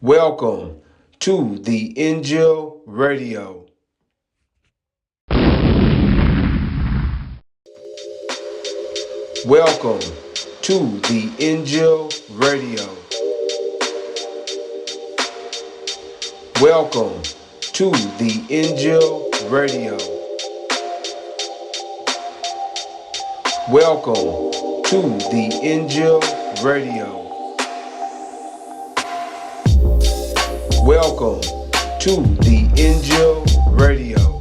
Welcome to the INJIL Radio. Welcome to the INJIL Radio. Welcome to the INJIL Radio. Welcome to the INJIL Radio. Welcome to the INJIL Radio.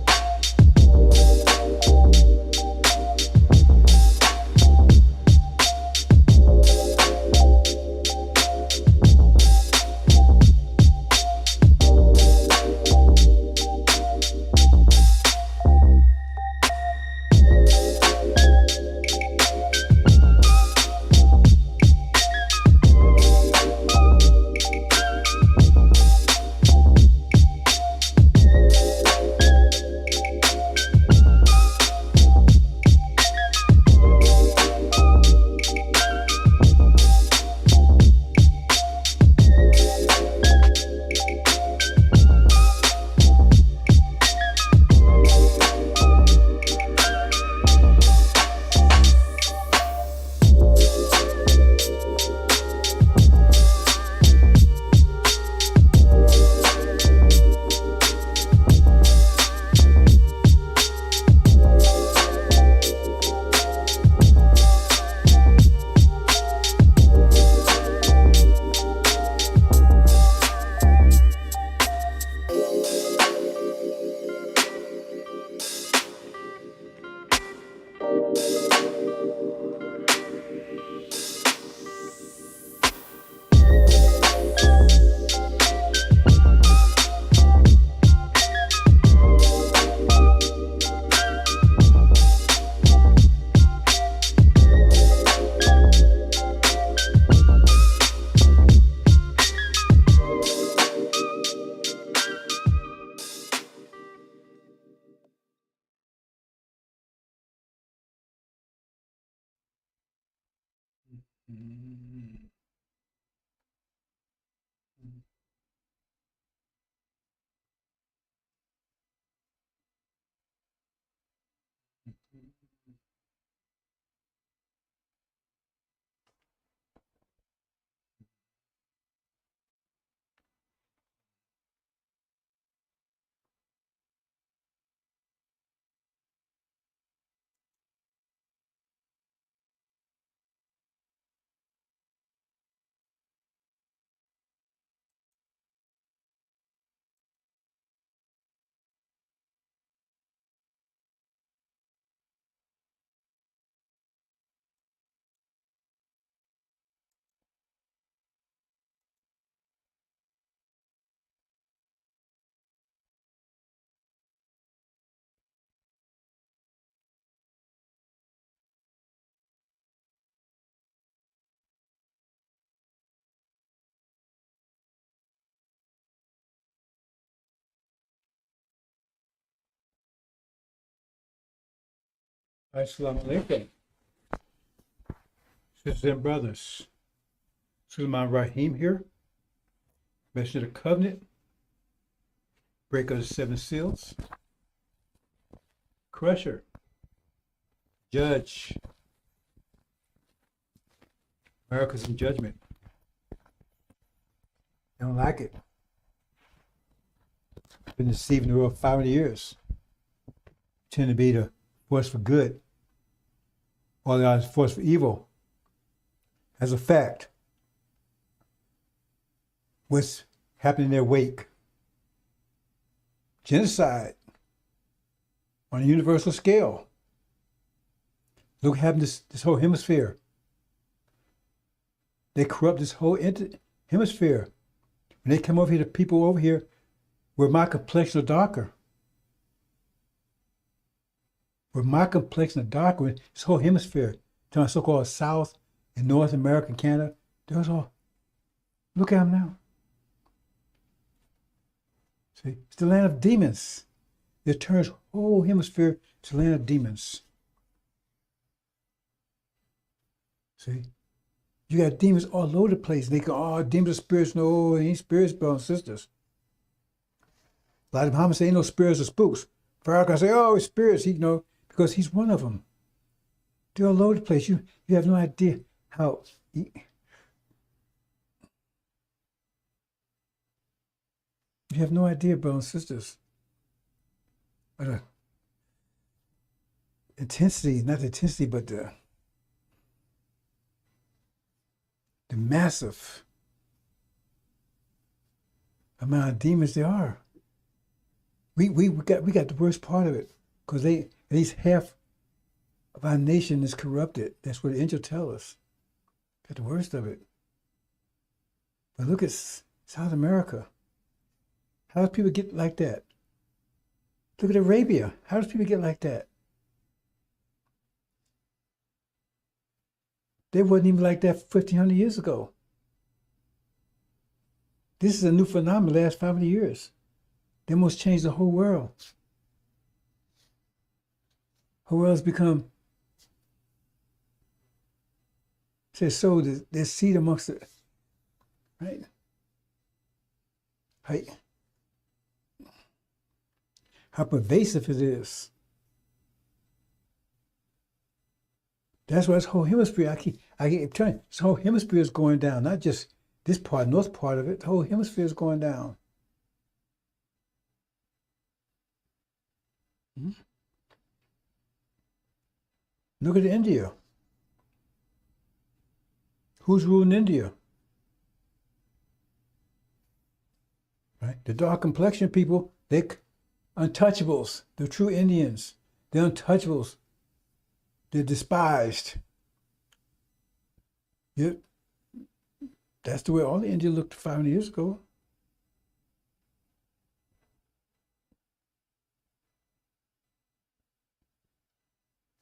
Assalamu alaikum. Sisters and brothers, Sulaiman Rahim here, Messenger of the Covenant, Breaker of the Seven Seals, Crusher, Judge, America's in Judgment. I don't like it. Been deceiving the world 500 years. Tend to be the force for good, or the other force for evil. As a fact, what's happening in their wake? Genocide on a universal scale. Look what happened to this whole hemisphere. They corrupt this whole hemisphere. When they come over here, the people over here where my complexion are darker. Where my complexion are darker, this whole hemisphere, to my so-called South and North America and Canada, those all, look at them now. See, it's the land of demons. It turns whole hemisphere to the land of demons. See, You got demons all over the place. They go, oh, demons are spirits. No, it ain't spirits, brothers and sisters. A lot of Muhammad say ain't no spirits or spooks. Farrakhan say, oh, it's spirits, because he's one of them. They're all over the place. You have no idea how. You have no idea, brothers and sisters. What intensity, not the intensity, but the massive amount of demons there are. We got the worst part of it, because at least half of our nation is corrupted. That's what the angel tells us. Got the worst of it. But look at South America. How do people get like that? Look at Arabia. How does people get like that? They wasn't even like that 1,500 years ago. This is a new phenomenon the last 500 years. They almost changed the whole world. The whole world's become, so there's seed amongst it, right? Right? How pervasive it is. That's why this whole hemisphere, I keep telling you, this whole hemisphere is going down, not just this part, north part of it, the whole hemisphere is going down. Look at India. Who's ruling India? Right? The dark complexion people, they're untouchables. They're true Indians. They're untouchables. They're despised. Yep. That's the way all the India looked 500 years ago.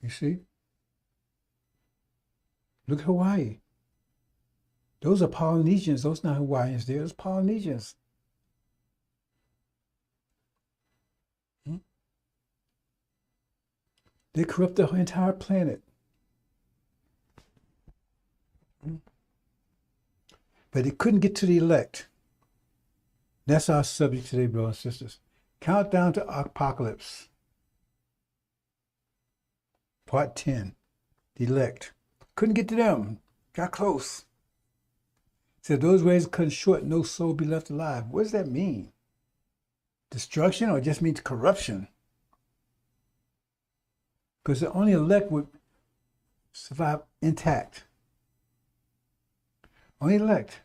You see? Look at Hawaii. Those are Polynesians. Those are not Hawaiians there. Those Polynesians. They corrupt the entire planet. But they couldn't get to the elect. That's our subject today, brothers and sisters. Countdown to Apocalypse. Part 10. The elect. Couldn't get to them. Got close. Said those ways cut short, no soul be left alive. What does that mean? Destruction, or it just means corruption? Because the only elect would survive intact. Only elect.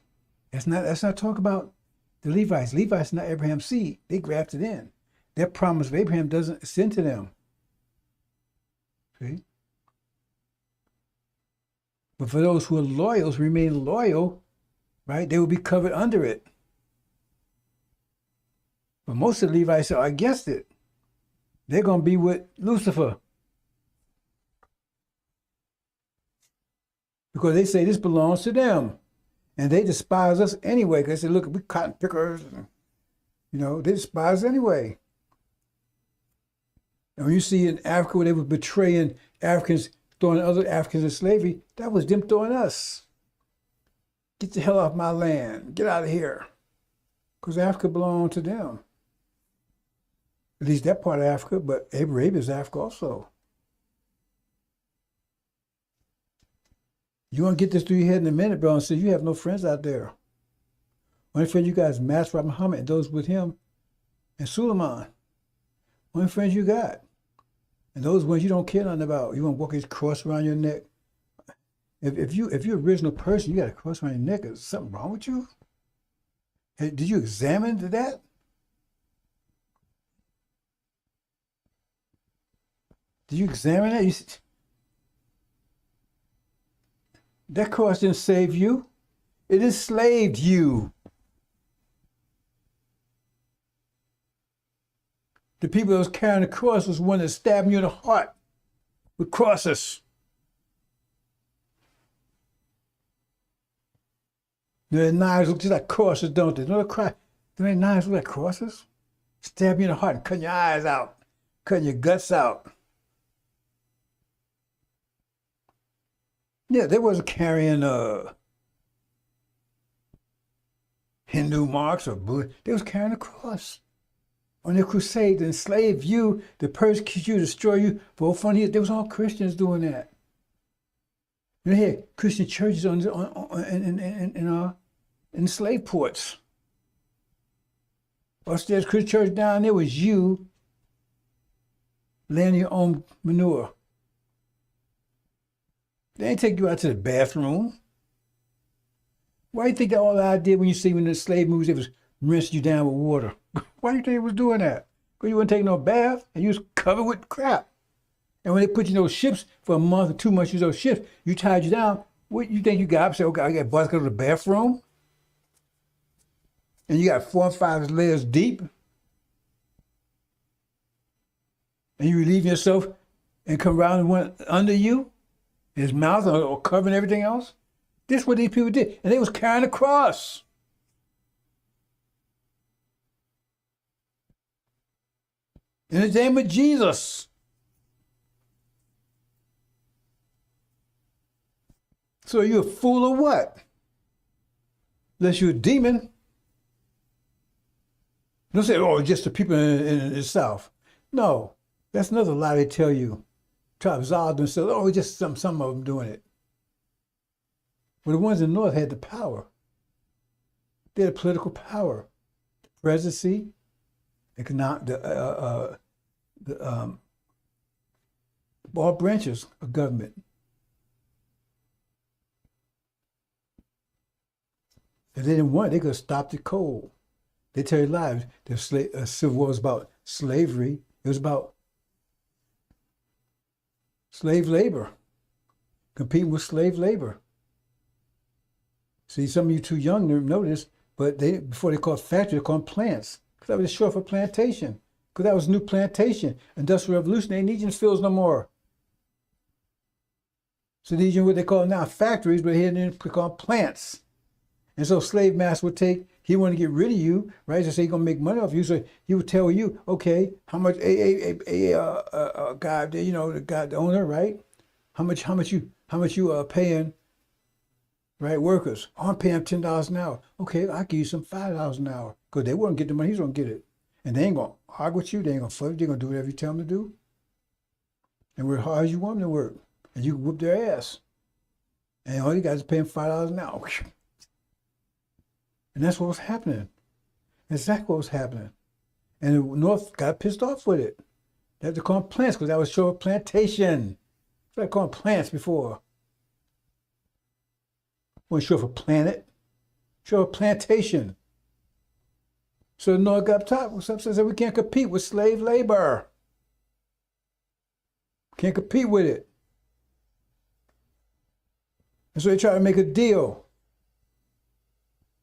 Let's not talk about the Levites. Levites are not Abraham's seed. They grafted in. Their promise of Abraham doesn't extend to them. See? But for those who are loyal, remain loyal, right, they will be covered under it. But most of the Levites are against it. They're going to be with Lucifer. Because they say this belongs to them. And they despise us anyway. Because they say, look, we cotton pickers. And, they despise us anyway. And when you see in Africa where they were betraying Africans, throwing other Africans in slavery, that was them throwing us. Get the hell off my land. Get out of here. Because Africa belonged to them. At least that part of Africa, but Arabia is Africa also. You want to get this through your head in a minute, bro, and say you have no friends out there. Only friend you got is Master Muhammad and those with him and Suleiman. Only friends you got. And those ones you don't care nothing about. You want to walk his cross around your neck. If you're an original person, you got a cross around your neck. Is something wrong with you? Hey, did you examine that? Did you examine that? That cross didn't save you. It enslaved you. The people that was carrying the cross was one that stabbed you in the heart with crosses. Their knives look just like crosses, don't they? Don't their knives look like crosses? Stab you in the heart and cutting your eyes out, cutting your guts out. Yeah, they wasn't carrying Hindu marks or Buddha. They was carrying a cross on their crusade to enslave you, to persecute you, destroy you for over 40 years. There was all Christians doing that. You had Christian churches in slave ports. Upstairs Christian church, down there was you laying your own manure. They ain't take you out to the bathroom. Why do you think that all I did when you see when the slave movies, it was rinse you down with water? Why do you think it was doing that? Because you wouldn't take no bath and you was covered with crap. And when they put you in those ships for a month or 2 months, you those ships, you tied you down. What you think you got? I said, okay, I got buzzed to go to the bathroom. And you got 4 and 5 layers deep. And you relieve yourself and come around and went under you, his mouth or covering everything else. This is what these people did. And they was carrying a cross. In the name of Jesus. So are you a fool or what? Unless you're a demon. Don't say, oh, just the people in the South. No, that's another lie they tell you. Try to absolve themselves. Oh, just some of them doing it. Well, the ones in the North had the power. They had political power. The presidency, all branches of government. If they didn't want it, they could have stopped it cold. They tell you lies. The Civil War was about slavery. It was about slave labor, competing with slave labor. See, some of you too young to know this, but before they called factory, they called plants. Because that was short for plantation. Because that was new plantation. Industrial Revolution, they ain't need you in the fields no more. So these are what they call now factories, but here they call plants. And so slave master would take, he wanted to get rid of you, right? So say he's gonna make money off you. So he would tell you, okay, how much guy, you know, the guy, the owner, right? How much you paying, right? Workers. Oh, I'm paying $10 an hour. Okay, I'll give you some $5 an hour. Because they wouldn't get the money, he's gonna get it. And they ain't gonna argue with you, they ain't gonna fight, they're gonna do whatever you tell them to do. And work hard as you want them to work. And you can whoop their ass. And all you guys are paying $5 an hour. And that's what was happening. Exactly what was happening. And the North got pissed off with it. They had to call them plants because that was short plantation. That's what I called plants before. Wasn't short for planet, short for plantation. So the North got top and said we can't compete with slave labor. Can't compete with it. And so they try to make a deal.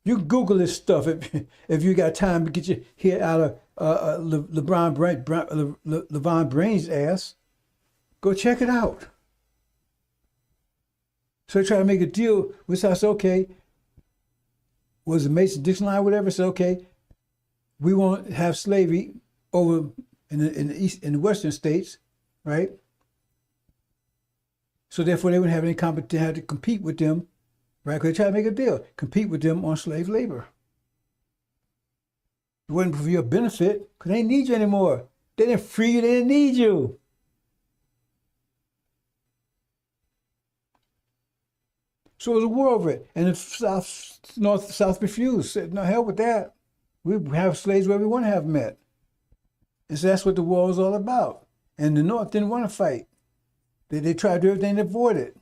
You can Google this stuff if you got time to get your head out of Levon Brain's ass. Go check it out. So they try to make a deal with us. Okay, was it Mason-Dixon line, whatever? So okay, we won't have slavery over in the western states, right? So therefore, they wouldn't have any competition, have to compete with them. Right, because they try to make a deal, compete with them on slave labor. It wasn't for your benefit, because they didn't need you anymore. They didn't free you, they didn't need you. So it was a war over it. And the North refused, said, no, hell with that. We have slaves where we want to have them at. And so that's what the war was all about. And the North didn't want to fight. They tried to do everything to avoid it.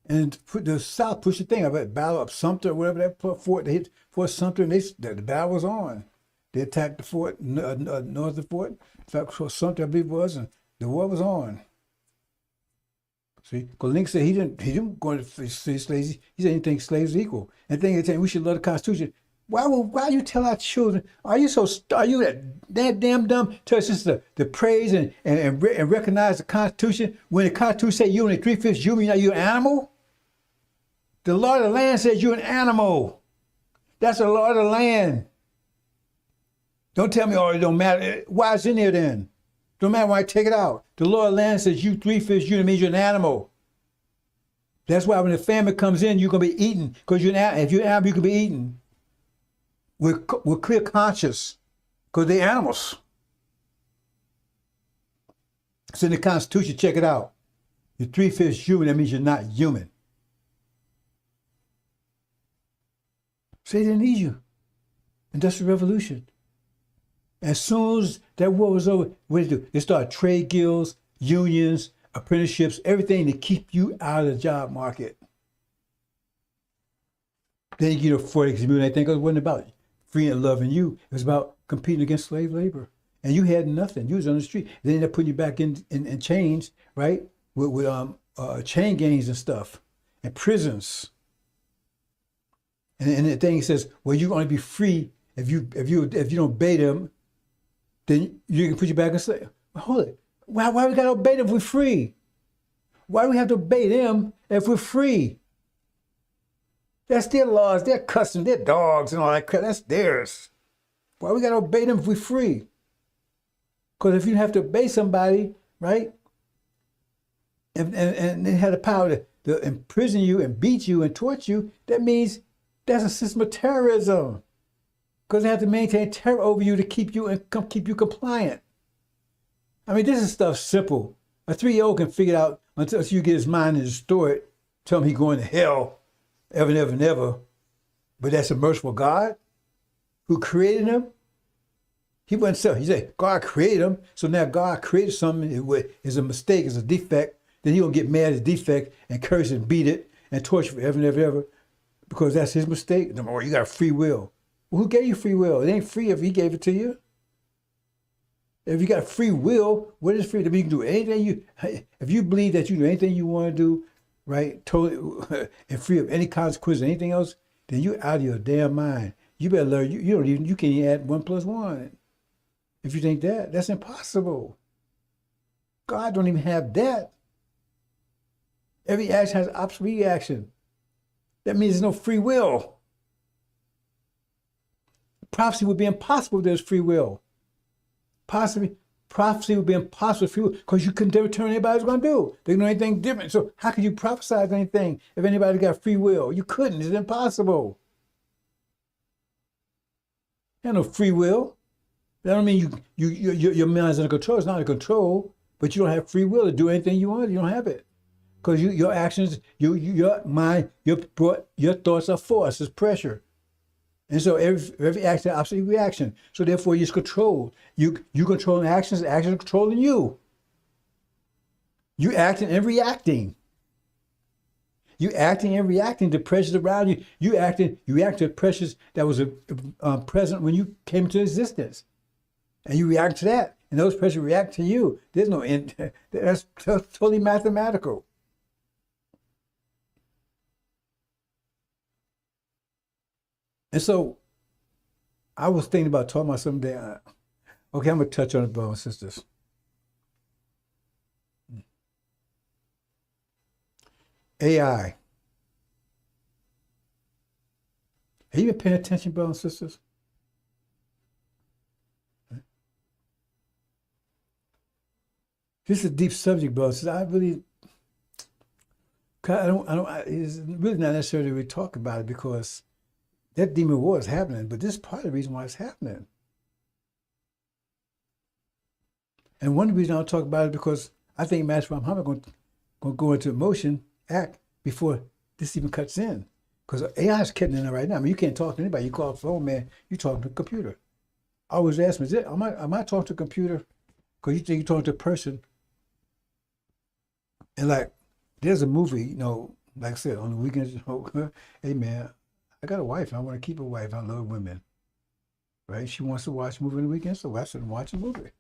And the South pushed the thing about battle up Sumter, whatever that fort, they hit Fort Sumter, and the battle was on. They attacked the fort, north of the fort, Fort Sumter, I believe it was, and the war was on. See, because Lincoln said he didn't go to free slaves. He said he didn't think slaves are equal. And the thing is, we should love the Constitution. Why you tell our children? Are you that damn dumb to us just to praise and recognize the Constitution when the Constitution said you only 3/5 human, you're an animal? The law of the land says you're an animal. That's the law of the land. Don't tell me, oh, it don't matter. Why it's in there then? Don't matter why I take it out. The law of the land says you 3/5 human means you're an animal. That's why when the famine comes in, you're gonna be eaten because if you're an animal, you can be eaten. We're clear conscious because they're animals. It's in the Constitution. Check it out. You're 3/5 human. That means you're not human. So they didn't need you. Industrial Revolution. As soon as that war was over, what did they do? They started trade guilds, unions, apprenticeships, everything to keep you out of the job market. Then you get a 40 community. I think it wasn't about freeing and loving you. It was about competing against slave labor. And you had nothing. You was on the street. They ended up putting you back in chains, right? With chain gangs and stuff, and prisons. And the thing says, well, you only be free if you don't obey them. Then you can put you back in slave. Well, hold it. Why we gotta obey them if we're free? Why do we have to obey them if we're free? That's their laws, their customs, their dogs and all that crap. That's theirs. Why we gotta obey them if we're free? Because if you have to obey somebody, right, and they had the power to imprison you and beat you and torture you, that means that's a system of terrorism. Because they have to maintain terror over you to keep you compliant. I mean, this is stuff simple. A 3-year-old can figure it out until you get his mind and distort it. Tell him he's going to hell, ever, never, never. But that's a merciful God who created him. He wouldn't say, he said, God created him. So now God created something, it's a mistake, it's a defect. Then he'll get mad at the defect and curse and beat it and torture forever, never, ever. Because that's his mistake. No, you got free will. Well, who gave you free will? It ain't free if he gave it to you. If you got free will, what is free? You can do anything if you believe that you can do anything you want to do, right, totally, and free of any consequence or anything else, then you're out of your damn mind. You better learn, you can't even add 1 + 1. If you think that's impossible. God don't even have that. Every action has opposite reaction. That means there's no free will. Prophecy would be impossible if there's free will. Prophecy would be impossible if free will, because you couldn't ever tell anybody's going to do. They don't know anything different. So how could you prophesy anything if anybody got free will? You couldn't. It's impossible. You have no free will. That don't mean your mind's under control. It's not under control, but you don't have free will to do anything you want. You don't have it. Because your actions, your mind, your thoughts are force, it's pressure. And so every action has opposite reaction. So therefore, you're controlled. You controlling actions are controlling you. You acting and reacting. You acting and reacting to pressures around you. You react to pressures that was present when you came into existence. And you react to that. And those pressures react to you. There's no end. That's totally mathematical. And so I was thinking about talking about something. Okay, I'm going to touch on it, brothers and sisters. AI. Have you been paying attention, brothers and sisters? This is a deep subject, brothers. I really, it's really not necessary to really talk about it because that demon war is happening, but this is part of the reason why it's happening. And one of the reasons I'll talk about it because I think Master Muhammad going to go into motion, act, before this even cuts in. Because AI is cutting in there right now. I mean, you can't talk to anybody. You call a phone, man, you talking to a computer. I always ask me, am I talking to a computer? Because you think you're talking to a person. And like, there's a movie, like I said, on the weekends, hey man, I got a wife. I want to keep a wife. I love women. Right? She wants to watch a movie on the weekend, so I said, watch a movie.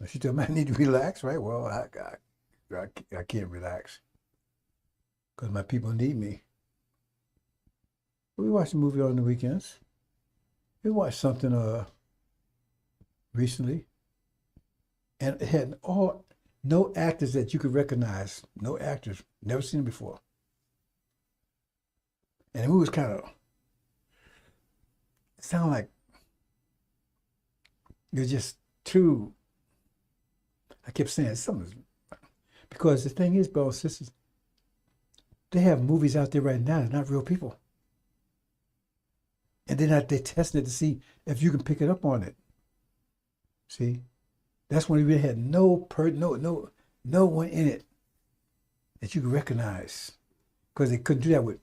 She told me I need to relax, right? Well, I can't relax because my people need me. We watch a movie on the weekends. We watched something recently, and it had no actors that you could recognize. No actors, never seen them before. And the movie was kind of, it sounded like it was just too, I kept saying something. Because the thing is, brothers and sisters, they have movies out there right now that's not real people. And then they testing it to see if you can pick it up on it. See, that's when we had no one in it that you could recognize, because they couldn't do that with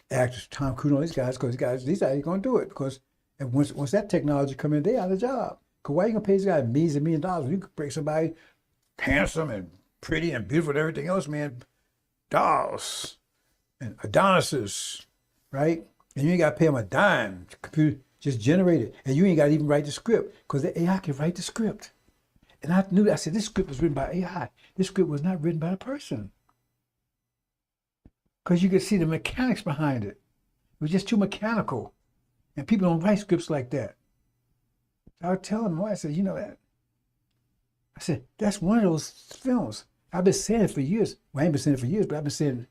actors, Tom Cruise, and all these guys, because these guys ain't gonna do it, because and once that technology come in, they out of job. Because why are you gonna pay these guys millions and millions of dollars when you could break somebody handsome and pretty and beautiful and everything else, man, dolls and Adonises, right? And you ain't got to pay them a dime. The computer just generate it. And you ain't got to even write the script, because the AI can write the script. And I knew that. I said, this script was written by AI. This script was not written by a person. Because you could see the mechanics behind it. It was just too mechanical. And people don't write scripts like that. So I would tell them, I said, you know that. I said, that's one of those films. I've been saying it for years. Well, I ain't been saying it for years, but I've been saying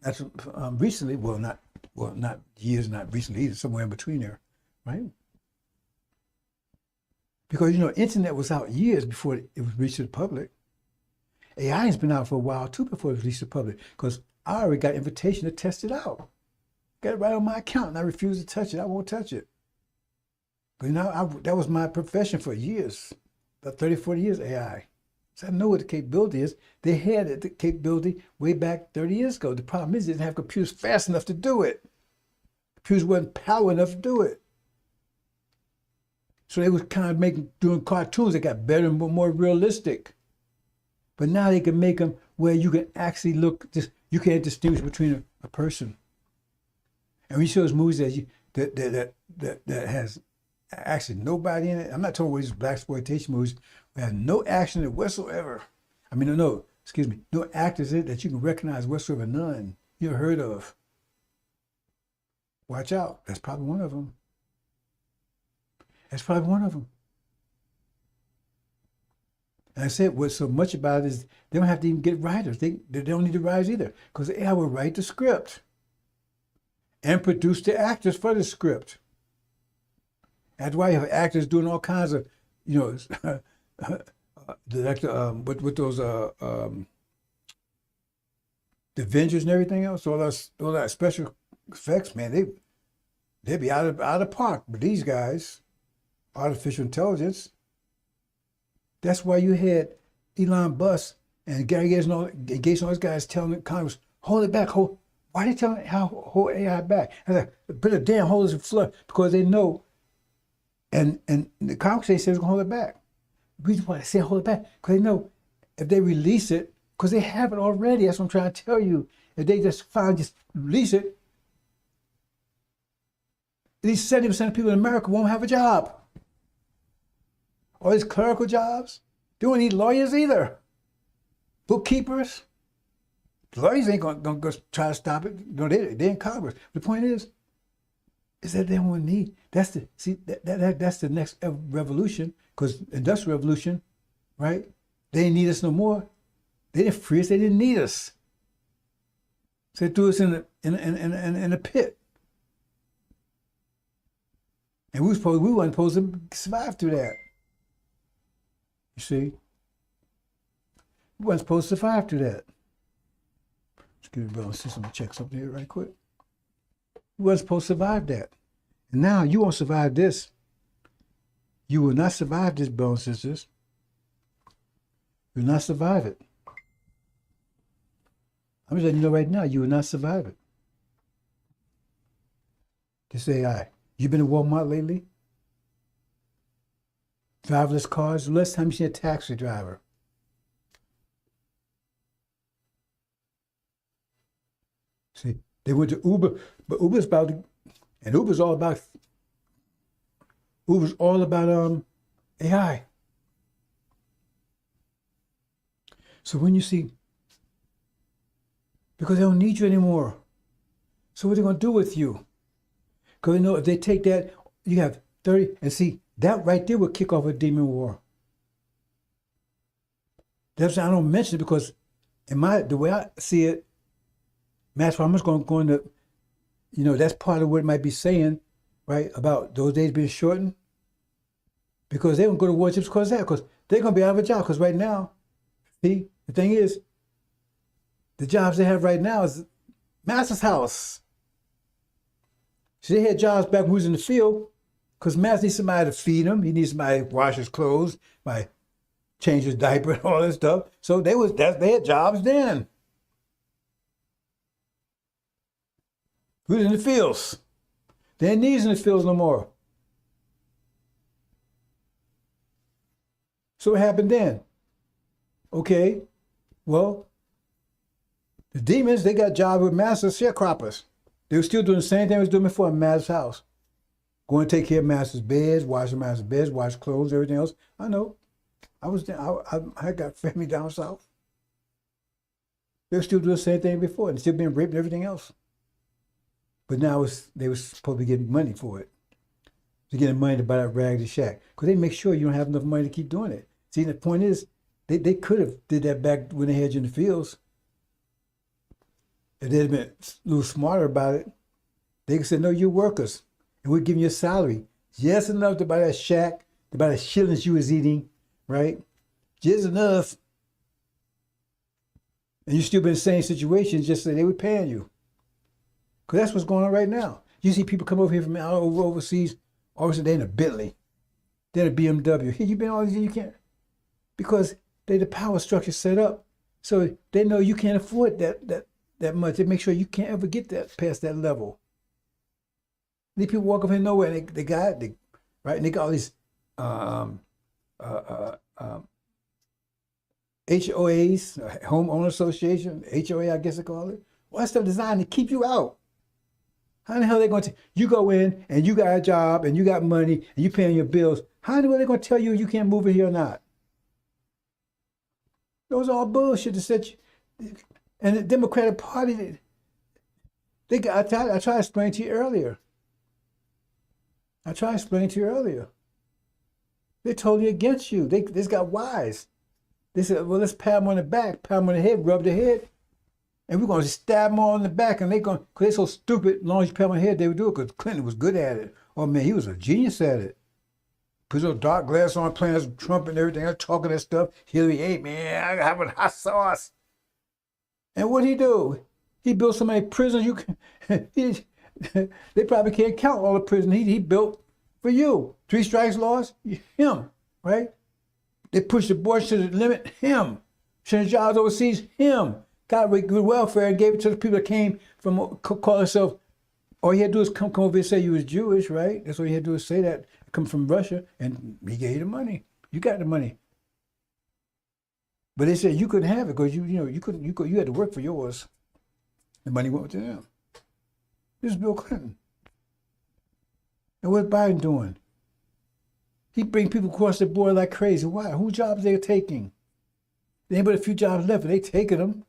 that's recently. Not years, not recently either. Somewhere in between there, right? Because internet was out years before it was reached to the public. AI has been out for a while too before it was reached to the public. Because I already got invitation to test it out. Got it right on my account, and I refuse to touch it. I won't touch it. But that was my profession for years, about 30, 40 years. AI. So I know what the capability is. They had the capability way back 30 years ago. The problem is they didn't have computers fast enough to do it. Computers wasn't power enough to do it. So they was kind of doing cartoons that got better and more realistic. But now they can make them where you can actually you can't distinguish between a person. And when you show those movies that has actually nobody in it, I'm not talking about these blaxploitation movies, we have no action in it whatsoever. I mean, no actors in it that you can recognize whatsoever, none you ever heard of. Watch out, that's probably one of them. That's probably one of them. And I said, what's so much about it is they don't have to even get writers. They don't need to write either, because the AI will write the script and produce the actors for the script. That's why you have actors doing all kinds of, with those the Avengers and everything else, all that special effects, man, they'd be out of park. But these guys, artificial intelligence, that's why you had Elon Musk and Gary Gates and all those guys telling Congress, hold it back, why are they telling hold AI back? And like, put a damn hold in flood, because they know. And the Congress says they're going to hold it back. The reason why they say hold it back, because they know if they release it, because they have it already. That's what I'm trying to tell you. If they just release it, at least 70% of people in America won't have a job. All these clerical jobs, they don't need lawyers either. Bookkeepers, lawyers ain't going to try to stop it. No, they're in Congress. The point is that they don't need. That's the next revolution, because industrial revolution, right? They didn't need us no more. They didn't free us. They didn't need us. So they threw us in a pit, and we weren't supposed to survive through that. You see, we weren't supposed to survive through that. Excuse me, brother and sister, I'm gonna check something here right quick. We weren't supposed to survive that. And now you won't survive this. You will not survive this, brothers and sisters. You will not survive it. I'm just letting you know right now, you will not survive it. This AI. You been to Walmart lately? Driverless cars. The last time you seen a taxi driver? See, they went to Uber, but Uber's all about AI. So when you see, because they don't need you anymore, so what are they going to do with you? Because they know if they take that, you have 30, and see, that right there will kick off a demon war. That's why I don't mention it, because the way I see it, Mass Farmers going to, that's part of what it might be saying, right, about those days being shortened. Because they don't go to war just because of that, because they're going to be out of a job. Because right now, see, the thing is, the jobs they have right now is Master's house. See, they had jobs back when we was in the field, because master needs somebody to feed him. He needs somebody to wash his clothes, somebody change his diaper and all that stuff. So they had jobs then. We was in the fields. They ain't needs in the fields no more. So what happened then? Okay, well, the demons, they got jobs with master sharecroppers. They were still doing the same thing they was doing before in master's house. Going to take care of master's beds, washing master's beds, wash clothes, everything else. I know. I was there. I got family down south. They were still doing the same thing before and still being raped and everything else. But now they were supposed to be getting money for it. They're getting money to buy that raggedy shack. Because they make sure you don't have enough money to keep doing it. See, the point is, they could have did that back when they had you in the fields. If they'd have been a little smarter about it, they could say, no, you're workers. And we're giving you a salary. Just enough to buy that shack, to buy the shillings you was eating, right? Just enough. And you still been in the same situation, just so they were paying you. Because that's what's going on right now. You see people come over here from overseas, all of a sudden they're in a Bentley, they're in a BMW. Here, you been all these years, you can't. Because the power structure set up. So they know you can't afford that much. They make sure you can't ever get that past that level. These people walk up here nowhere, and they got it, right? And they got all these HOAs, homeowner association, HOA, I guess they call it. All that stuff designed to keep you out. How in the hell are they going to? You go in and you got a job and you got money and you paying your bills. How in the hell are they going to tell you can't move in here or not? Those are all bullshit to set you. And the Democratic Party, I tried to explain to you earlier. They're totally against you. They just got wise. They said, well, let's pat them on the back, pat them on the head, rub their head, and we're going to stab them all in the back. And because they're so stupid, as long as you pat them on the head, they would do it because Clinton was good at it. Oh, man, he was a genius at it. Put those dark glasses on, playing as Trump and everything, talking that stuff. Hillary, hey, man, I have a hot sauce. And what'd he do? He built so many prisons, they probably can't count all the prisons he built for you. 3 strikes laws, him, right? They pushed the boys to the limit, him. Sent jobs overseas, him. Got good welfare and gave it to the people that came from, call themselves, all he had to do is come over and say you was Jewish, right? That's all he had to do is say that, come from Russia, and he gave you the money. You got the money. But they said you couldn't have it because you had to work for yours. The money went to them. This is Bill Clinton. And what's Biden doing? He bring people across the border like crazy. Why? Whose jobs they taking? There ain't but a few jobs left, but they taking them.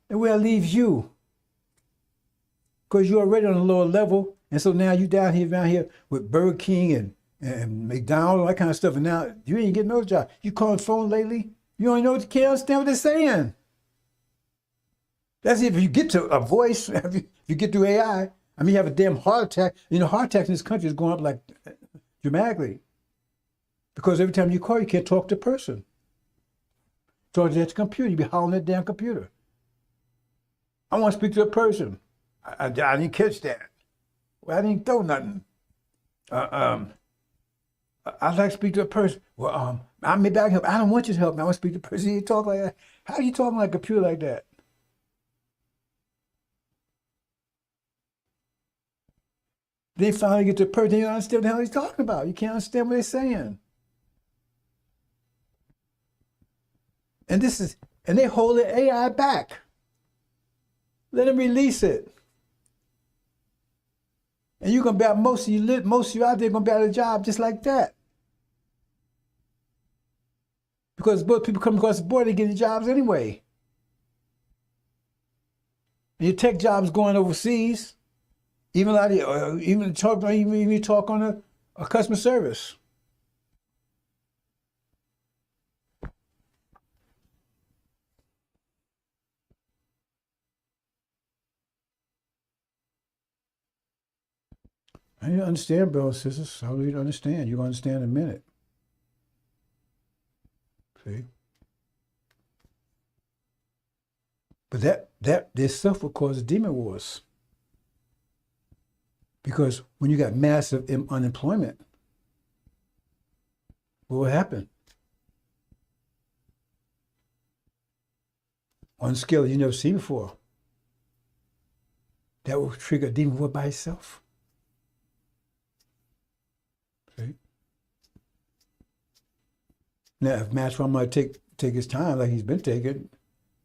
And where that leaves you? Because you're already on a lower level, and so now you down here with Burger King and McDonald's, all that kind of stuff, and now you ain't getting no job. You calling the phone lately? You don't know, you can't understand what they're saying. That's if you get to a voice, if you get through AI. I mean, you have a damn heart attack. You know, heart attacks in this country is going up like dramatically. Because every time you call, you can't talk to a person. Talk to that computer, you be hollering at the damn computer. I want to speak to a person. I didn't catch that. Well, I didn't throw nothing. I'd like to speak to a person. Well, maybe I can help. I don't want you to help me. I want to speak to a person. You talk like that. How are you talking like a computer like that? They finally get to the person, you don't understand what the hell he's talking about. You can't understand what they're saying. And they hold the AI back. Let them release it. And you're gonna be out, most of you out there gonna be out of a job just like that. Because people come across the border, they get jobs anyway. And your tech jobs going overseas. Even you talk on a customer service. I need to understand, brothers and sisters. How do you understand? You're going to understand in a minute. See? But this stuff will cause demon wars. Because when you got massive unemployment, what will happen? On a scale you never seen before, that will trigger a demon war by itself. See? Now, if Maxwell might take his time like he's been taking,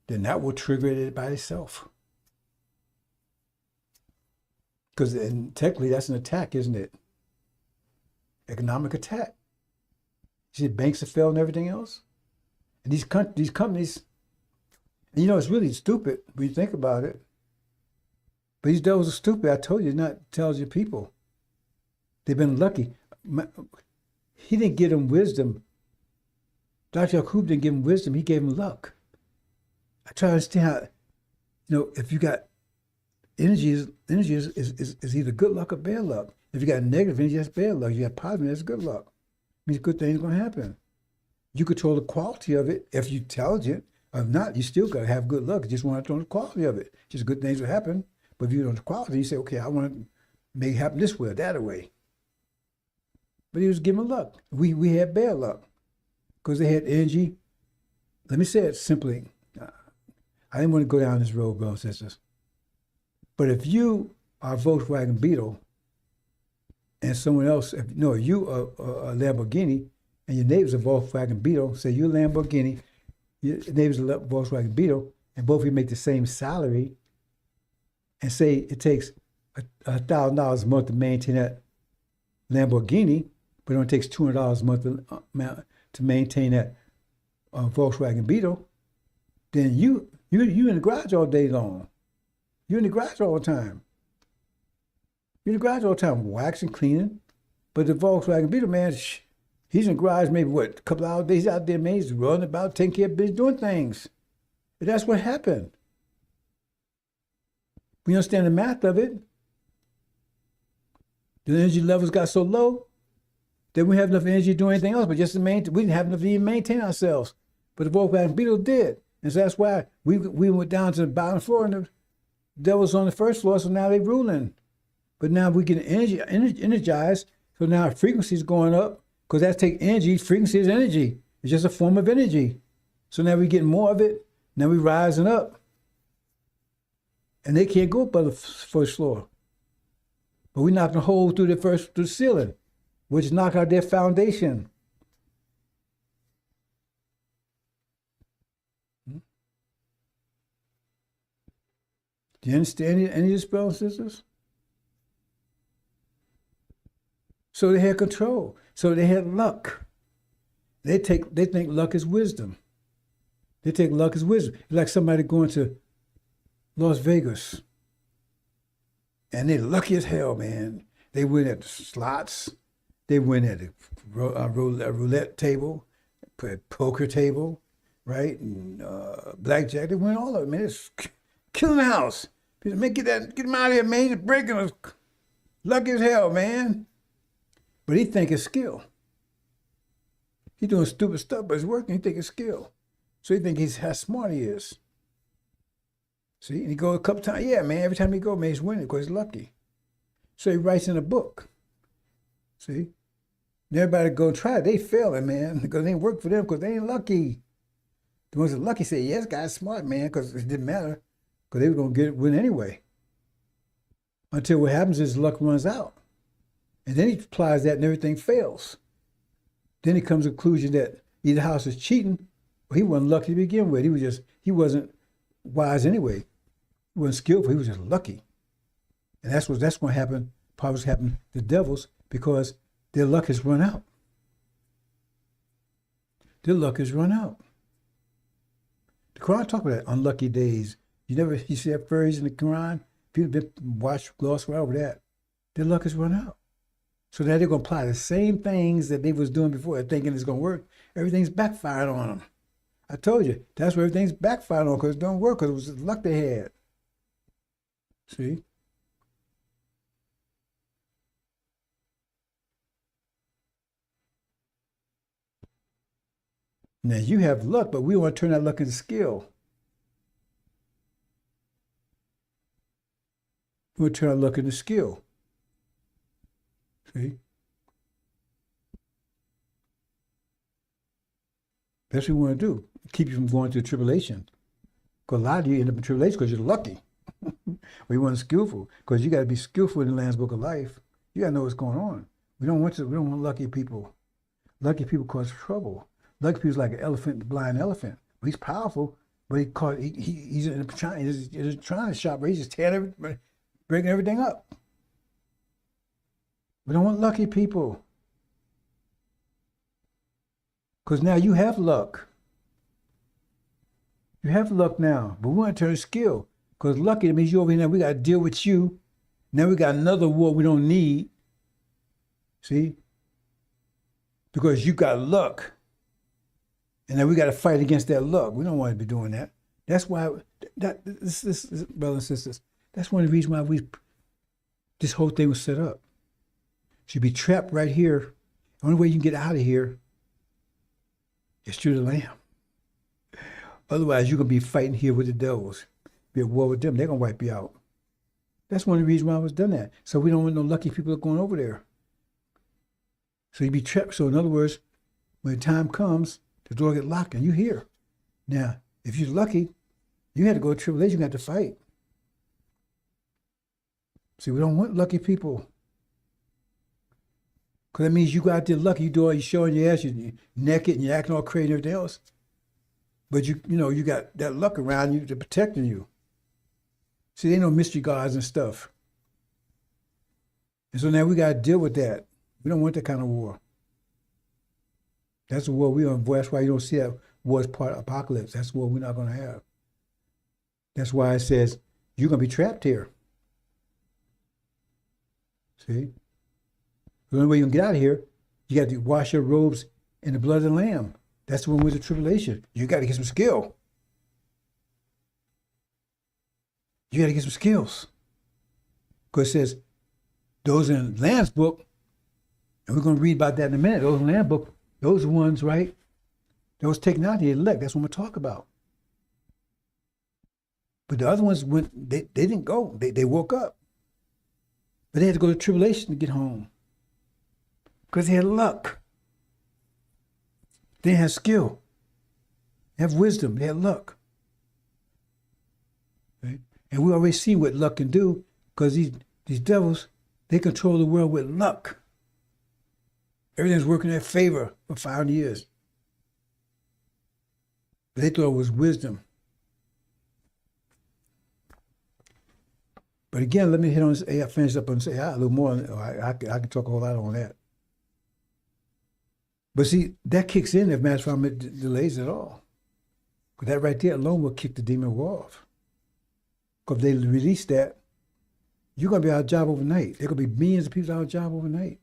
then that will trigger it by itself. Because technically that's an attack, isn't it? Economic attack. You see, banks have failed and everything else. And these companies, and you know, it's really stupid when you think about it. But these devils are stupid. I told you, not tells your people. They've been lucky. He didn't give them wisdom. Dr. Yakub didn't give him wisdom. He gave him luck. I try to understand how, you know, if you got energy is either good luck or bad luck. If you got negative energy, that's bad luck. If you got positive, that's good luck. It means good things are going to happen. You control the quality of it. If you're intelligent, or if not, you still got to have good luck. You just want to know the quality of it. Just good things will happen. But if you don't know the quality, you say, okay, I want to make it happen this way or that way. But he was giving luck. We had bad luck because they had energy. Let me say it simply. I didn't want to go down this road, brothers and sisters. But if you are a Volkswagen Beetle and someone else, you are a Lamborghini and your neighbor's a Volkswagen Beetle, say you're a Lamborghini, your neighbor's a Volkswagen Beetle, and both of you make the same salary, and say it takes $1,000 a month to maintain that Lamborghini, but it only takes $200 a month to maintain that Volkswagen Beetle, then you in the garage all day long. You're in the garage all the time. You're in the garage all the time, waxing, cleaning. But the Volkswagen Beetle, man, he's in the garage maybe, a couple hours a day. He's out there, man, he's running about, taking care of business, doing things. And that's what happened. We understand the math of it. The energy levels got so low that we didn't have enough energy to do anything else, but just to maintain, we didn't have enough to even maintain ourselves. But the Volkswagen Beetle did. And so that's why we went down to the bottom floor and the devils on the first floor, so now they're ruling. But now we get energized, so now our frequency is going up, because that's take energy. Frequency is energy. It's just a form of energy. So now we're getting more of it. Now we're rising up. And they can't go up by the first floor. But we knocked a hole through the ceiling, which knocked out their foundation. Do you understand any of this, brothers and sisters? So they had control. So they had luck. They think luck is wisdom. They take luck as wisdom. It's like somebody going to Las Vegas. And they're lucky as hell, man. They win at the slots. They win at the roulette table, poker table, right? And blackjack. They win all of it, man. It's killing the house. Man, get him out of here, man. He's breaking us. Lucky as hell, man. But he think it's skill. He's doing stupid stuff, but it's working. He think it's skill. So he think he's how smart he is. See, and he goes a couple times. Yeah, man, every time he go, man, he's winning because he's lucky. So he writes in a book. See? And everybody go try it. They failing, man, because they ain't work for them because they ain't lucky. The ones that are lucky say, yes, this guy's smart, man, because it didn't matter. Because they were going to win anyway. Until what happens is luck runs out. And then he applies that and everything fails. Then he comes to the conclusion that either house is cheating or he wasn't lucky to begin with. He wasn't wise anyway. He wasn't skillful, he was just lucky. And that's going to happen, probably happen to the devils because their luck has run out. Their luck has run out. The Quran talks about that, unlucky days. You see that phrase in the Quran? People gloss right over that. Their luck has run out. So now they're going to apply the same things that they was doing before, thinking it's going to work. Everything's backfired on them. I told you, that's where everything's backfired on because it don't work because it was the luck they had. See? Now you have luck, but we want to turn that luck into skill. We want to turn our luck into skill. See? That's what we want to do. Keep you from going through tribulation. Because a lot of you end up in tribulation because you're lucky. We want skillful. Because you got to be skillful in the Lamb's Book of Life. You got to know what's going on. We don't want lucky people. Lucky people cause trouble. Lucky people's like an elephant, the blind elephant. He's powerful, but he's trying to shop. He's just breaking everything up. We don't want lucky people. Because now you have luck. You have luck now, but we want to turn skill. Because lucky, that means you over here now, we got to deal with you. Now we got another war we don't need. See? Because you got luck. And then we got to fight against that luck. We don't want to be doing that. That's why, this, brothers and sisters, that's one of the reasons why this whole thing was set up. You'd be trapped right here. The only way you can get out of here is through the Lamb. Otherwise, you're going to be fighting here with the devils. Be at war with them. They're going to wipe you out. That's one of the reasons why I was done that. So we don't want no lucky people going over there. So you'd be trapped. So in other words, when the time comes, the door get locked and you're here. Now, if you're lucky, you had to go to tribulation, you had to fight. See, we don't want lucky people. Because that means you go out there lucky, you're showing your ass, you're naked and you're acting all crazy and everything else. But you got that luck around you to protecting you. See, they ain't no mystery gods and stuff. And so now we got to deal with that. We don't want that kind of war. That's the war we're on. That's why you don't see that war as part of apocalypse. That's the war we're not going to have. That's why it says, you're going to be trapped here. See? The only way you can get out of here, you got to wash your robes in the blood of the Lamb. That's the one with the tribulation. You got to get some skill. You got to get some skills. Because it says, those in the Lamb's book, and we're going to read about that in a minute, those in the Lamb's book, those ones, right, those taken out, the elect, that's what we're talking about. But the other ones, they didn't go. They woke up. But they had to go to tribulation to get home. Because they had luck. They had skill. They have wisdom. They had luck. Right? And we already see what luck can do, because these devils, they control the world with luck. Everything's working in their favor for 500 years. But they thought it was wisdom. But again, let me hit on this AI, finish up on this AI a little more. I can talk a whole lot on that. But see, that kicks in if mass it delays at all. Because that right there alone will kick the demon war off. Because if they release that, you're going to be out of job overnight. There going to be millions of people out of job overnight.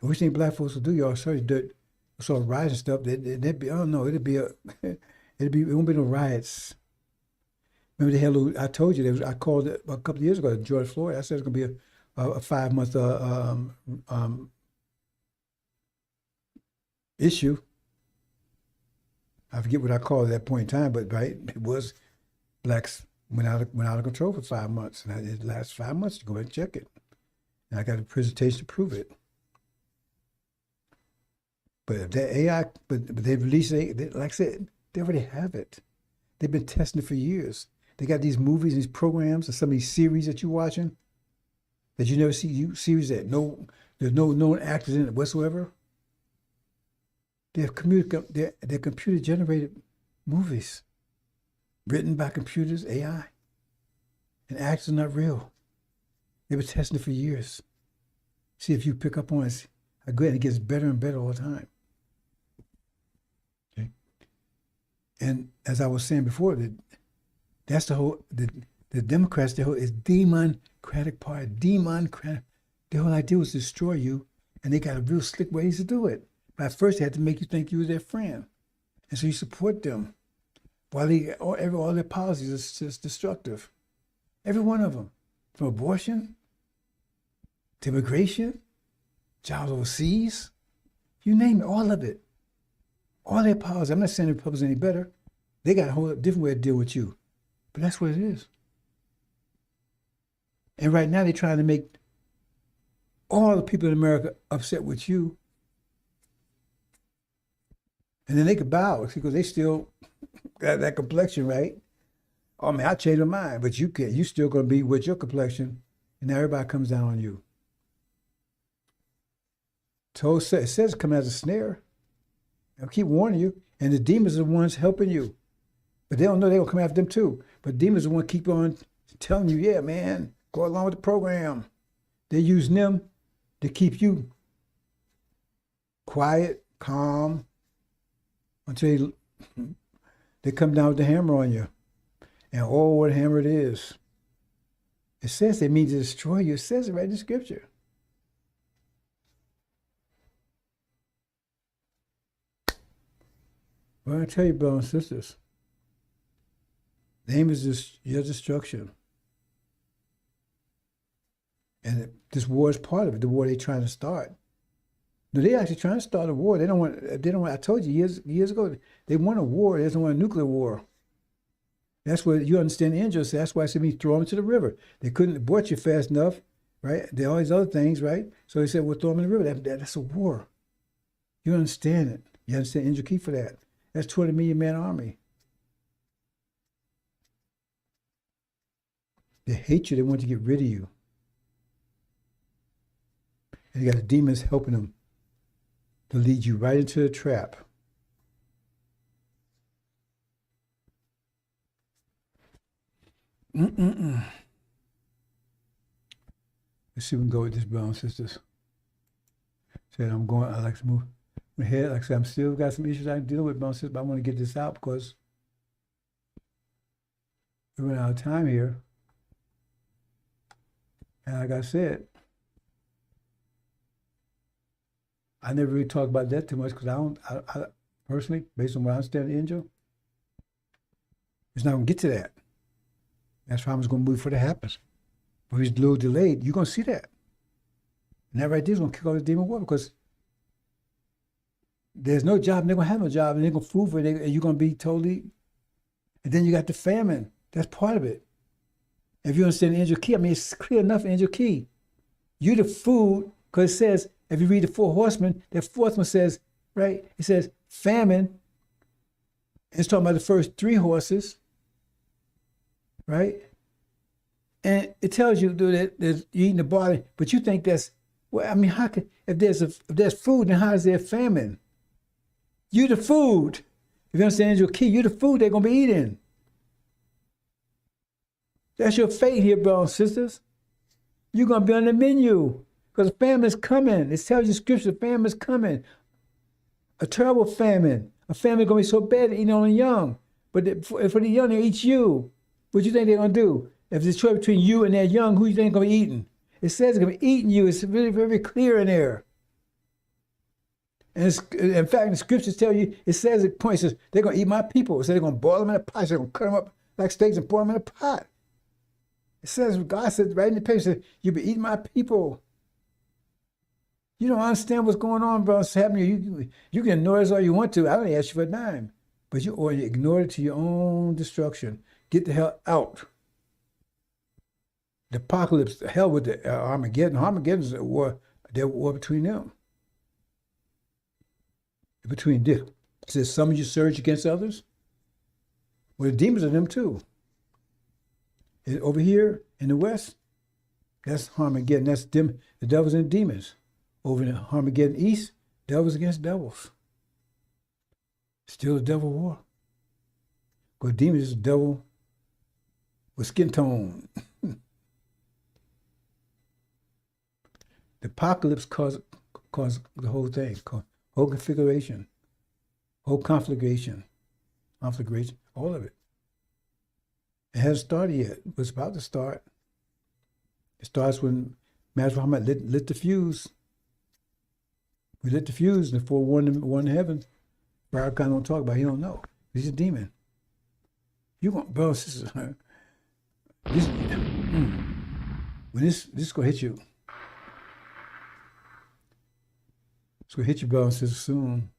And we think black folks will do y'all sorry dirt, sort of riots and stuff. They'd be, oh no, it won't be no riots. Remember the hell I told you, I called it a couple of years ago, George Floyd. I said it's going to be a 5-month issue. I forget what I called at that point in time, but right, it was blacks went out of control for 5 months, and it lasts 5 months. You go ahead and check it, and I got a presentation to prove it. But if that AI, but they've released it, like I said, they already have it. They've been testing it for years. They got these movies, these programs, and some of these series that you're watching that you never see. Series that there's no known actors in it whatsoever. They're computer generated movies, written by computers, AI, and actors are not real. They've been testing it for years. See if you pick up on it. Again, it gets better and better all the time. Okay. And as I was saying before, that's the whole, the Democrats, the whole is democratic party, democratic. The whole idea was to destroy you, and they got a real slick ways to do it. But at first, they had to make you think you were their friend. And so you support them. While all their policies are just destructive. Every one of them. From abortion to immigration, jobs overseas, you name it, all of it. All their policies. I'm not saying the Republicans any better. They got a whole different way to deal with you. But that's what it is. And right now they're trying to make all the people in America upset with you, and then they could bow because they still got that complexion, right? Oh man, I changed my mind, but you can't. You still gonna be with your complexion, and now everybody comes down on you. So it says come as a snare. I'll keep warning you, and the demons are the ones helping you, but they don't know they're gonna come after them too. But demons are the ones keep on telling you, yeah, man, go along with the program. They're using them to keep you quiet, calm, until they come down with the hammer on you. And oh, what a hammer it is. It says they mean to destroy you. It says it right in the scripture. Well, I tell you, brothers and sisters, the aim is just your destruction. And this war is part of it, the war they're trying to start. No, they're actually trying to start a war. They don't want, I told you years ago, they want a war. They don't want a nuclear war. That's what you understand the angels. That's why I said, throw them into the river. They couldn't abort you fast enough, right? There are all these other things, right? So they said, we'll throw them in the river. That's a war. You understand it. You understand angel key for that. That's 20 million man army. They hate you. They want to get rid of you. And you got the demons helping them to lead you right into the trap. Let's see if we can go with this, brothers and sisters. Said I like to move ahead. Like I said, I'm still got some issues I can deal with, brothers and sisters, but I want to get this out because we're running out of time here. And like I said, I never really talk about that too much because I personally, based on what I understand the angel, it's not going to get to that. That's why I was going to move before that happens. But if it's a little delayed, you're going to see that. And that right there is going to kick off the demon war because there's no job, and they're going to have no job, and they're going to fool for it, and you're going to be totally. And then you got the famine. That's part of it. If you understand the angel key, it's clear enough, angel key. You're the food, because it says, if you read the four horsemen, that fourth one says, right? It says famine. And it's talking about the first three horses, right? And it tells you that you're eating the barley, but you think that's, well, how could, if there's food, then how is there famine? You're the food. If you understand angel key, you're the food they're going to be eating. That's your fate here, brothers and sisters. You're going to be on the menu because famine's coming. It tells you scripture, famine's coming. A terrible famine. A famine going to be so bad that eating on the young. But for the young, they eat you. What do you think they're going to do? If there's a choice between you and that young, who do you think is going to be eating? It says it's going to be eating you. It's really very clear in there. And in fact, the scriptures tell you, it says, it points, says, they're going to eat my people. It says they're going to boil them in a pot. So they're going to cut them up like steaks and pour them in a pot. It says, God said right in the page, said, you'll be eating my people. You don't understand what's going on, bro. It's happening. You can ignore this all you want to. I don't ask you for a dime. But you ignore it to your own destruction. Get the hell out. The apocalypse, the hell with the Armageddon. Armageddon's a war. There's a war between them. Between this. It says some of you surge against others. Well, the demons are them too. Over here in the West, that's Armageddon. That's them, the devils and demons. Over in Armageddon East, devils against devils. Still a devil war. Because demons is a devil with skin tone. The apocalypse caused the whole thing, whole configuration, whole conflagration, all of it. It hasn't started yet, but it's about to start. It starts when Master Muhammad lit the fuse. We lit the fuse and the four one in heaven. Farrakhan don't talk about it. He don't know. He's a demon. You going, bro, sisters, when this is gonna hit you. It's gonna hit you, bro, sisters, soon.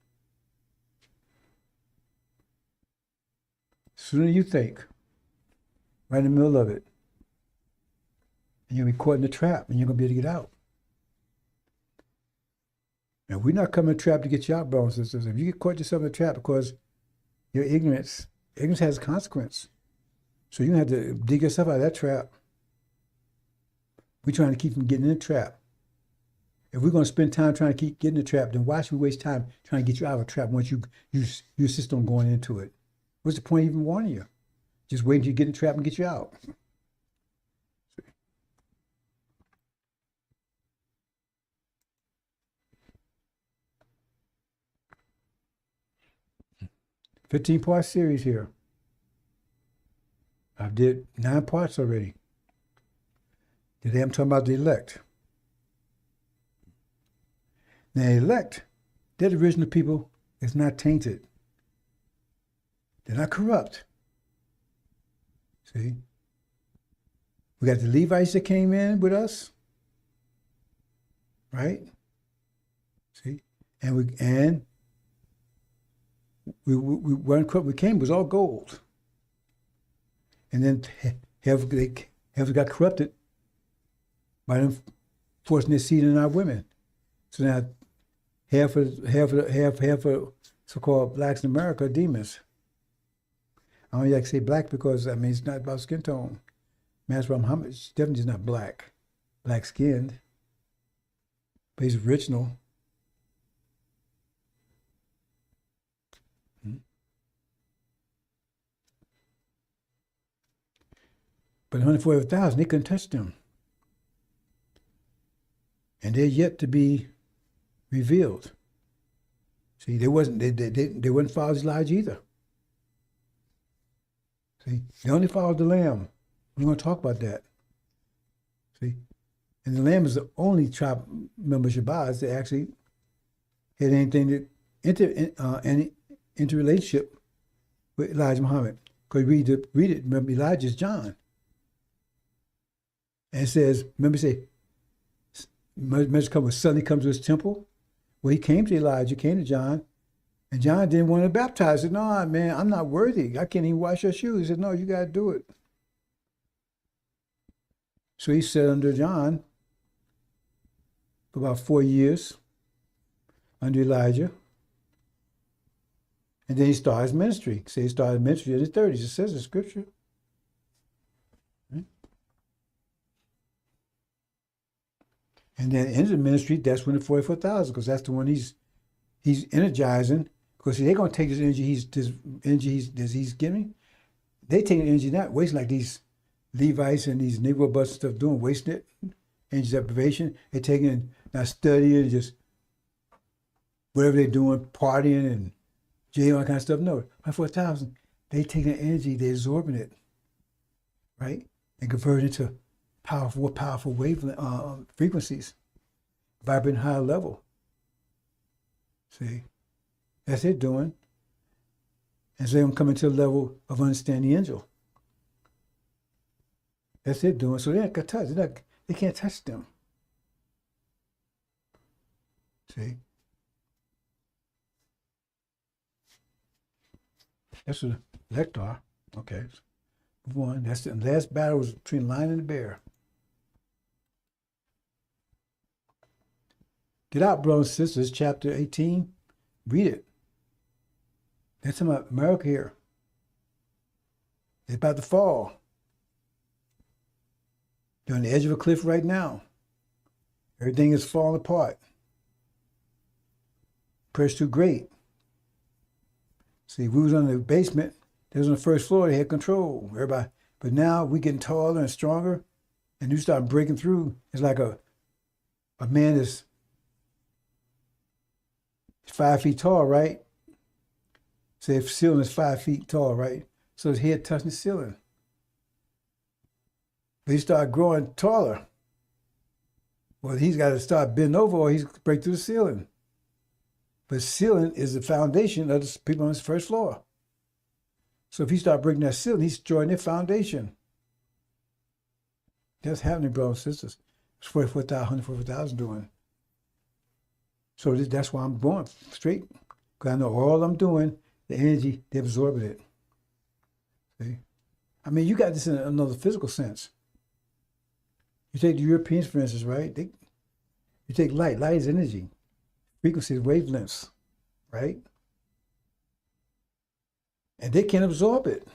Sooner than you think. Right in the middle of it. And you'll be caught in the trap and you're going to be able to get out. And we're not coming trapped to get you out, brothers and sisters. If you get caught yourself in a trap because your ignorance has a consequence. So you have to dig yourself out of that trap. We're trying to keep from getting in the trap. If we're going to spend time trying to keep getting in the trap, then why should we waste time trying to get you out of a trap once you insist on going into it? What's the point of even warning you? Just wait until you get in the trap and get you out. A 15-part series here. I did 9 parts already. Today I'm talking about the elect. Now, the elect, they're the original people that's not tainted. They're not corrupt. See? We got the Levites that came in with us. Right? See? And we weren't corrupt. We came, it was all gold. And then half got corrupted by them forcing their seed in our women. So now half of so-called blacks in America are demons. I don't like to say black because I mean it's not about skin tone. Master Muhammad is definitely not black, black-skinned, but he's original. But 145,000, they couldn't touch them. And they're yet to be revealed. See, they wouldn't follow Elijah either. See, they only followed the Lamb. We're going to talk about that. See, and the Lamb is the only tribe member of Shabazz that actually had anything that any interrelationship with Elijah Muhammad. Because read it. Remember, Elijah's John. And it says, remember, suddenly comes to his temple. Well, he came to Elijah, came to John, and John didn't want to baptize. He said, no, man, I'm not worthy. I can't even wash your shoes. He said, no, you got to do it. So he sat under John for about 4 years, under Elijah. And then he started his ministry. He started ministry in his 30s. It says in Scripture. And then into the ministry, that's when the 44,000, because that's the one he's energizing. Because they're going to take this energy he's giving. They take the energy, not wasting like these Levites and these Negro bus stuff doing, wasting it, energy deprivation. They're taking it, not studying, just whatever they're doing, partying and jail, all that kind of stuff. No, by 4,000, they take the energy, they're absorbing it, right? And convert it into powerful wave frequencies, vibrating high level. See, that's it doing. And so they're going to come into a level of understanding the angel. That's it doing. So they're not going to touch. They can't touch them. See? That's what the elect are. Okay. Move on. That's the last battle was between the lion and the bear. Get out, brothers and sisters, chapter 18. Read it. That's about America here. It's about to fall. They're on the edge of a cliff right now. Everything is falling apart. Pressure's too great. See, we was on the basement. They was on the first floor. They had control. Everybody, but now we getting taller and stronger, and you start breaking through. It's like a man that's 5 feet tall, right? Say if the ceiling is 5 feet tall, right? So his head touching the ceiling. But he started growing taller. Well, he's got to start bending over or he's break through the ceiling. But the ceiling is the foundation of the people on his first floor. So if he start breaking that ceiling, he's destroying their foundation. That's happening, brothers and sisters. It's 144,000 doing. So that's why I'm going straight. Because I know all I'm doing, the energy, they're absorbing it. See? I mean, you got this in another physical sense. You take the Europeans, for instance, right? You take light. Light is energy. frequencies, wavelengths, right? And they can't absorb it.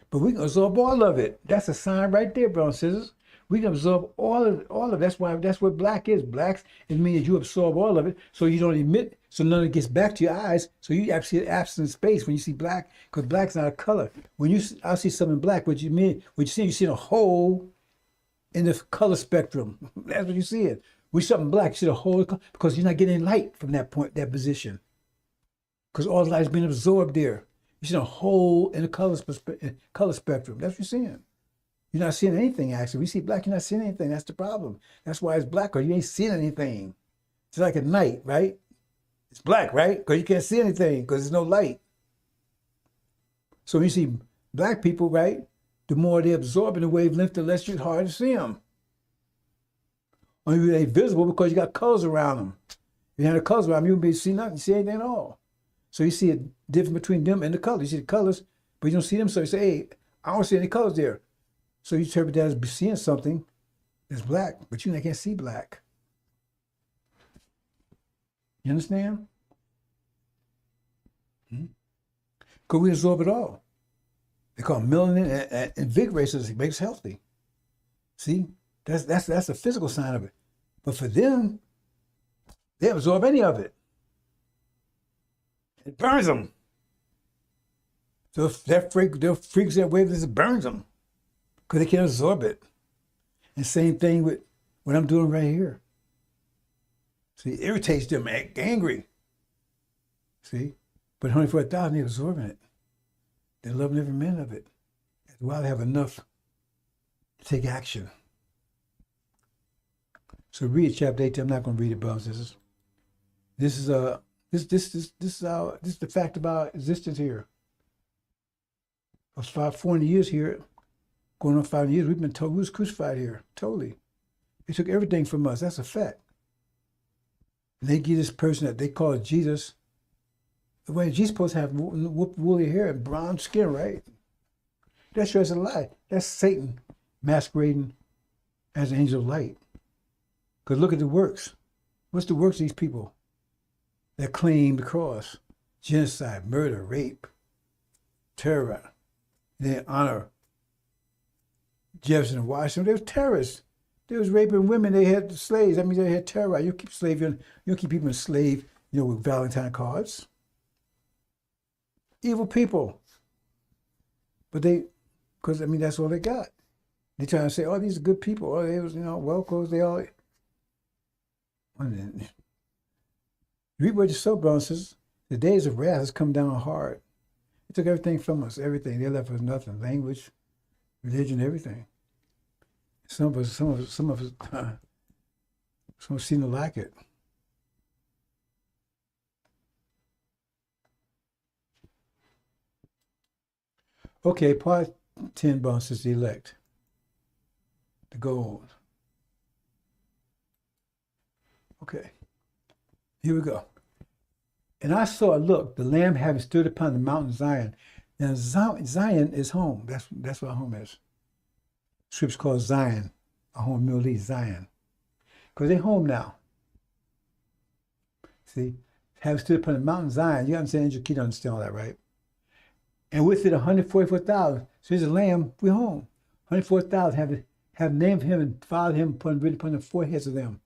But we can absorb all of it. That's a sign right there, brothers and sisters. We can absorb all of it. That's what black is. Blacks, it means you absorb all of it, so you don't emit, so none of it gets back to your eyes. So you actually absent space when you see black, because black's not a color. When I see something black, what you see a hole in the color spectrum. That's what you see it. With something black, you see the whole, because you're not getting any light from that point, that position. Because all the light's been absorbed there. You see a hole in the color spectrum. That's what you're seeing. You're not seeing anything, actually. When you see black, you're not seeing anything. That's the problem. That's why it's black, because you ain't seeing anything. It's like at night, right? It's black, right? Because you can't see anything, because there's no light. So when you see black people, right, the more they absorb in the wavelength, the less it's hard to see them. Only they're visible because you got colors around them. If you had the colors around them, you wouldn't be able to see nothing, see anything at all. So you see a difference between them and the colors. You see the colors, but you don't see them, so you say, hey, I don't see any colors there. So you interpret that as seeing something that's black, but you can't see black. You understand? Because we absorb it all. They call it melanin and invigorates us. It makes us healthy. See, that's a physical sign of it. But for them, they absorb any of it. It burns them. So that frequency, that wavelength, it burns them because they can't absorb it. And same thing with what I'm doing right here. See, it irritates them, angry. See, but 144,000, they're absorbing it. They're loving every minute of it. That's why they have enough to take action. So read chapter 18. I'm not going to read it, brothers and sisters. This is the fact about existence here. For 400 years here, going on 500 years, we've been told we was crucified here, totally. They took everything from us. That's a fact. And they give this person that they call Jesus. The way Jesus supposed to have woolly hair and brown skin, right? That shows a lie. That's Satan masquerading as an angel of light. Because look at the works. What's the works of these people that claim the cross? Genocide, murder, rape, terror. They honor Jefferson and Washington. They were terrorists. They was raping women. They had slaves. That means they had terror. You keep slavery. You don't keep people enslaved, with Valentine cards. Evil people. But that's all they got. They trying to say, oh, these are good people. Oh, they was, well, cause they all. Reap what you sow, brothers and sisters. The days of wrath has come down hard. They took everything from us, everything. They left us nothing. Language, religion, everything. Some of us seem to like it. Okay, part 10, brothers and sisters, the elect. The gold. Okay, here we go. And I saw, look, the Lamb having stood upon the mountain Zion. Now Zion is home. That's what home is. Scripture calls Zion, a home, Middle East, Zion. Because they're home now. See, having stood upon the mountain Zion, you understand, you can't understand all that, right? And with it 144,000. So here's a Lamb, we're home. 144,000 have named him and filed him written upon the foreheads of them.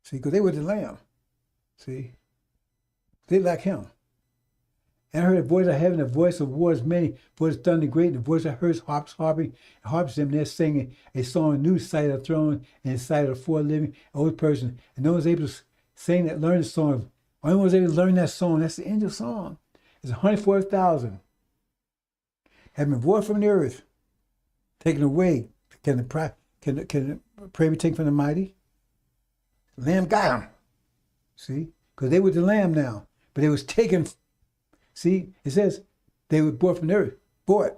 See, because they were the Lamb. See, they like him. And I heard a voice of heaven, a voice of wars many, voice of thunder great, and the voice of herds harping them. They're singing a song, a new sight of the throne and the sight of the four living old person. And no one's able to sing that, learn the song. Only one was able to learn that song. That's the angel song. It's 140,000. Have been brought from the earth, taken away. Can the prey be taken from the mighty? The Lamb got them. See? Because they were the Lamb now. But they was taken. See? It says they were brought from the earth. Brought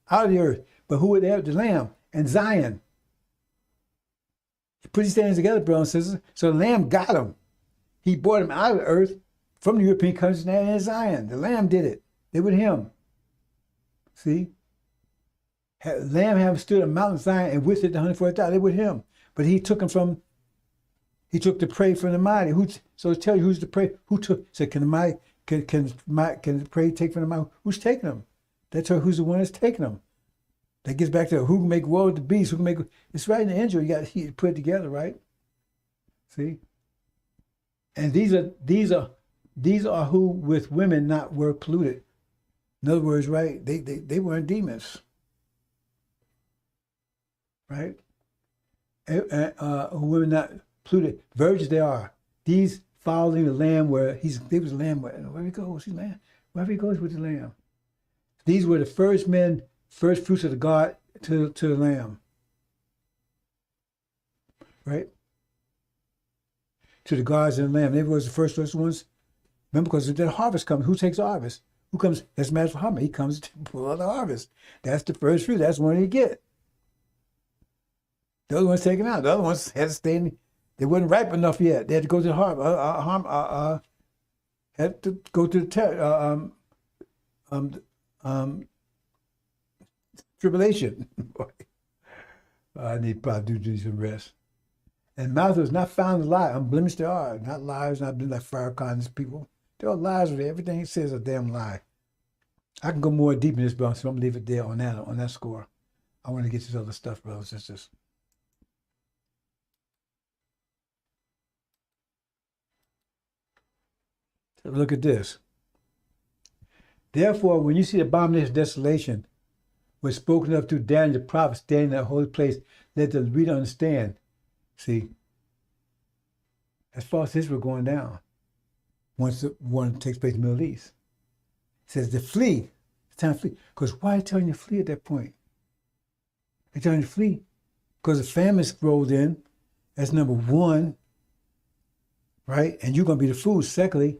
out of the earth. But who were they? The Lamb and Zion. You put these things together, brothers and sisters. So the Lamb got them. He brought them out of the earth from the European countries and Zion. The Lamb did it. They were him. See? Lamb having stood on Mount Zion and with it the 140,000, they were him. But he took them from He took the prey from the mighty. So it tells you who's the prey. Who took? So can the prey take from the mighty? Who's taking them? That's who's the one that's taking them. That gets back to who can make war with the beast. Who can make? It's right in the Injil. You put it together, right? See. And these are who with women not were polluted. In other words, right? They weren't demons, right? Who women not polluted, virgins they are. These following the Lamb they was the Lamb where he goes, he's Lamb. Wherever he goes with the Lamb. These were the first men, first fruits of the God to the Lamb, right? To the gods and the Lamb. They was the first ones. Remember, because the harvest comes. Who takes the harvest? Who comes? That's Master Muhammad. He comes to pull out the harvest. That's the first fruit. That's the one you get. The other one's taken out. The other ones had to stay in. They weren't ripe enough yet. They had to go to the harvest. Had to go to the tribulation. I need probably do some rest. And mouth was not found to lie. Unblemished they are. Not liars, not like Farrakhan's people. They're all lies with it. Everything he says is a damn lie. I can go more deep in this, but so I'm gonna leave it there on that score. I want to get to this other stuff, brothers and sisters. So look at this. Therefore, when you see the abomination of desolation was spoken of through Daniel the prophet standing in that holy place, let the reader understand. See, as far as Israel going down, once the one takes place in the Middle East, it says to flee. It's time to flee. Because why are they telling you to flee at that point? They're telling you to flee because the famine's rolled in. That's number one, right? And you're going to be the food. Secondly,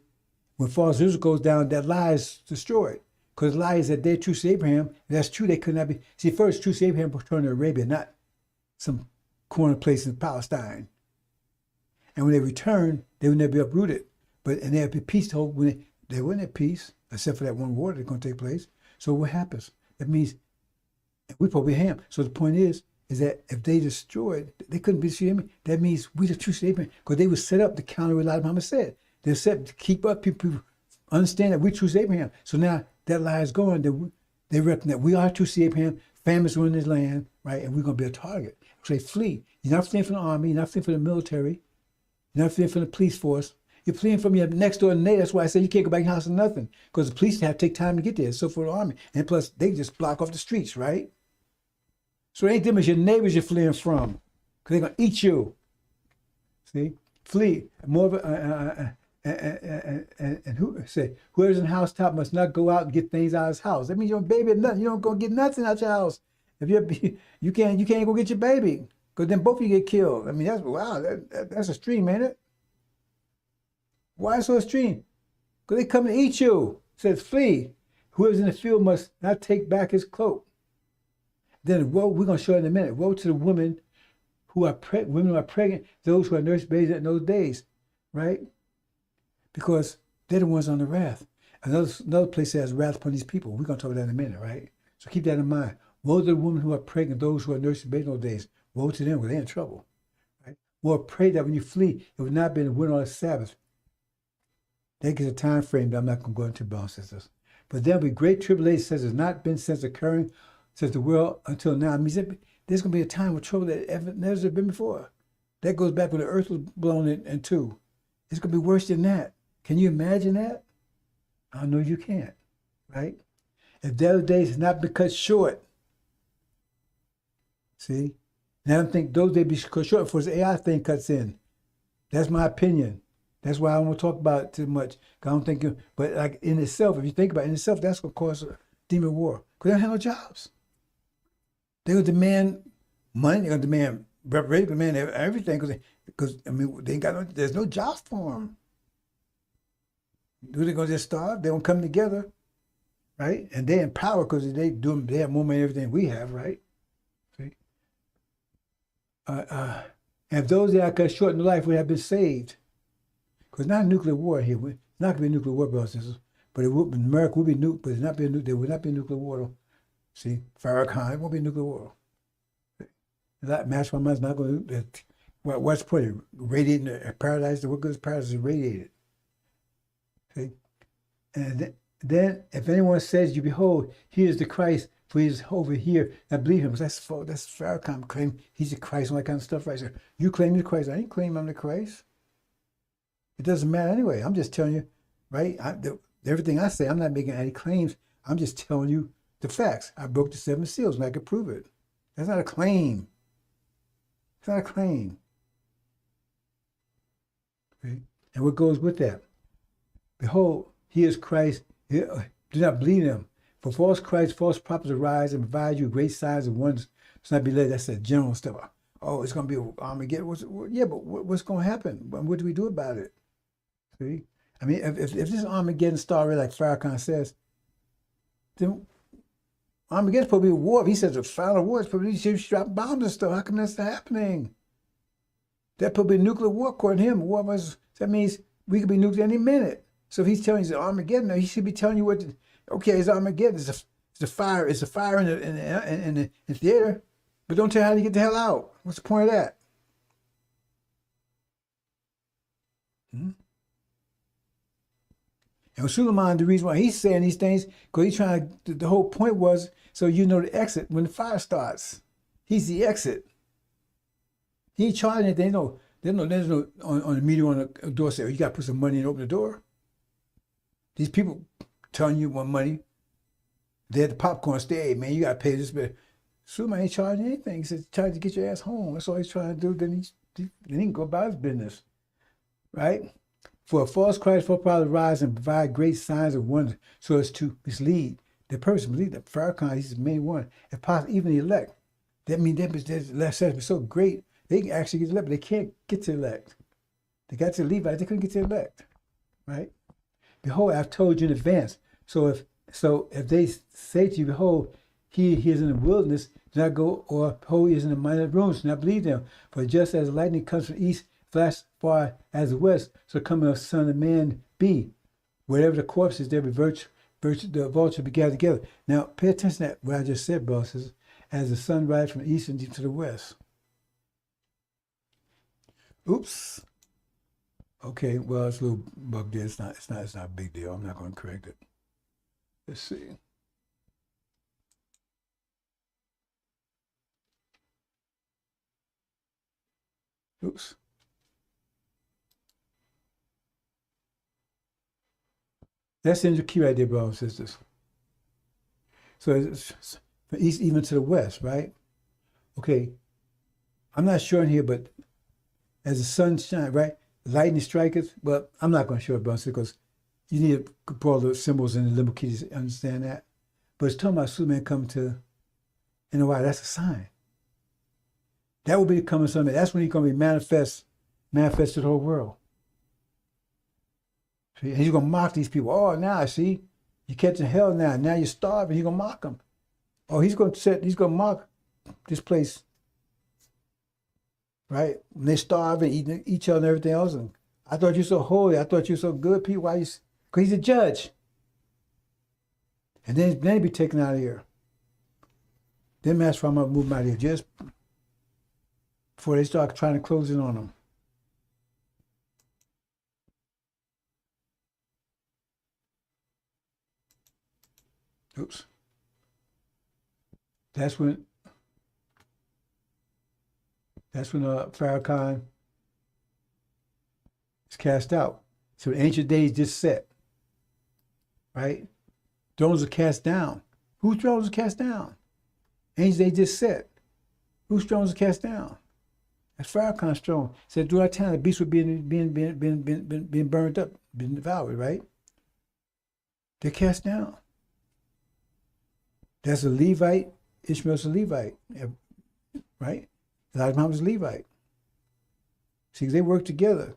when false Israel goes down, that lie is destroyed. Because the lie is that they're true to Abraham. And that's true. They could not be. See, first, true to Abraham returned to Arabia, not some corner place in Palestine. And when they return, they would never be uprooted. And they'd be peaceful when they weren't at peace, except for that one war that's going to take place. So what happens? That means we probably ham. So the point is that if they destroyed, they couldn't be the enemy. That means we the true Abraham, because they were set up to counter what Muhammad said. They're set to keep up people understand that we true Abraham. So now that lie is gone. They reckon that we are true Abraham. Famine's running this land, right? And we're going to be a target. So they flee. You're not fleeing from the army. You're not fleeing from the military. You're not fleeing from the police force. You're fleeing from your next door neighbor. That's why I say you can't go back in the house or nothing, because the police have to take time to get there. So for the army, and plus they just block off the streets, right? So it ain't them as your neighbors you're fleeing from, because they're gonna eat you. See, flee. More of a and who say whoever's in the housetop must not go out and get things out of his house. That means your baby or nothing. You don't go get nothing out your house. If you can't go get your baby, because then both of you get killed. I mean that's extreme, ain't it? Why so extreme? Because they come to eat you. It says flee. Whoever's in the field must not take back his cloak. Then woe, we're going to show in a minute. Woe to the women who are pregnant, those who are nursing babies in those days, right? Because they're the ones on the wrath. Another place says wrath upon these people. We're going to talk about that in a minute, right? So keep that in mind. Woe to the women who are pregnant, those who are nursing babies in those days. Woe to them, because they're in trouble. Right? Well, pray that when you flee, it would not be in the winter or the Sabbath. That gives a time frame that I'm not going to go into, brothers and sisters. But there'll be great tribulation, says it's not been since occurring since the world until now. It means there's going to be a time of trouble that never been before. That goes back when the earth was blown in two. It's going to be worse than that. Can you imagine that? I know you can't, right? If those days have not been cut short, see? Now I think those days be cut short before the AI thing cuts in. That's my opinion. That's why I don't want to talk about it too much. I don't think, but like in itself, if you think about it in itself, that's going to cause a demon war. Because they don't have no jobs. They're going to demand money. They're going to demand reparation, demand everything. Because I mean, they ain't got there's no jobs for them. They're going to just starve. They don't come together, right? And they're in power because they have more money than everything we have, right? See? And if those that are cut short in life would have been saved. Because not a nuclear war here. It's not going to be a nuclear war, brothers and sisters. But America will be nuked, but there will not be a nuclear war. See, Farrakhan, it won't be a nuclear war. That Master Muhammad's not going to What's the point? Radiating paradise? What good is paradise is radiated? See? And then if anyone says, you behold, he is the Christ, for he is over here, I believe him. That's Farrakhan claim he's the Christ and all that kind of stuff right there. You claim you're the Christ. I ain't claim I'm the Christ. It doesn't matter anyway. I'm just telling you, right? Everything I say, I'm not making any claims. I'm just telling you the facts. I broke the 7 seals and I could prove it. That's not a claim. It's not a claim. Okay? And what goes with that? Behold, he is Christ. Do not believe him. For false Christ, false prophets arise and provide you great signs and wonders. It's not be led. That's the general stuff. Oh, it's going to be Armageddon. Yeah, but what's going to happen? What do we do about it? See? I mean, if this Armageddon story, like Farrakhan says, then Armageddon's supposed to be a war. If he says the final war, it's supposed to be dropping bombs and stuff. How come that's not happening? That probably a nuclear war according to him. That means we could be nuked any minute. So if he's telling you it's Armageddon, he should be telling you okay, it's Armageddon. It's a fire. It's a fire in the theater. But don't tell you how to get the hell out. What's the point of that? And Suleiman, the reason why he's saying these things, because he's trying to, the whole point was so you know the exit when the fire starts. He's the exit. He ain't charging anything. There's no on the meter on the door say, you got to put some money in and open the door. These people telling you want money. They at the popcorn stand, hey, man, you got to pay this bit. Suleiman ain't charging anything. He says, trying to get your ass home. That's all he's trying to do. Then he can go about his business. Right? For a false Christ, false prophet rise and provide great signs of wonders so as to mislead the person. Believe that Farrakhan, he's the main one. If possible, even the elect. That means that last session was so great, they can actually get the elect, but they can't get to the elect. They got to the Levites, they couldn't get to the elect. Right? Behold, I've told you in advance. So if they say to you, behold, he is in the wilderness, do not go, or behold, he is in the minor rooms, do not believe them. For just as lightning comes from the east, flash far as the west, so coming the Son of Man be. Wherever the corpse is, there be the vulture be gathered together. Now, pay attention to what I just said, brothers, as the sun rises from the east and to the west. Oops. Okay, well, it's a little bug there. It's not a big deal. I'm not going to correct it. Let's see. Oops. That's the key right there, brothers and sisters. So it's from east even to the west, right? Okay. I'm not showing here, but as the sun shines, right? Lightning striketh. Well, I'm not going to show it, brothers, because you need to put all the symbols in the limbo key to understand that. But it's talking about Superman coming to, that's a sign. That will be the coming Sunday. That's when he's going to be manifest to the whole world. See? And he's going to mock these people. Oh, now, see, you're catching hell now. Now you're starving. He's going to mock them. Oh, he's going to mock this place. Right? When they starve and eat each other and everything else. And I thought you're so holy. I thought you're so good. People, why you? Because he's a judge. And then he'd be taken out of here. Then that's why I'm going to move him out of here just before they start trying to close in on him. Oops. That's when Farrakhan is cast out. So the ancient days just set. Right? Thrones are cast down. Whose thrones are cast down? Ancient days just set. Whose thrones are cast down? That's Farrakhan's throne. Said through that time the beasts were being burned up, being devoured, right? They're cast down. That's a Levite. Ishmael's a Levite, right? Elijah Muhammad's a Levite. See, they work together.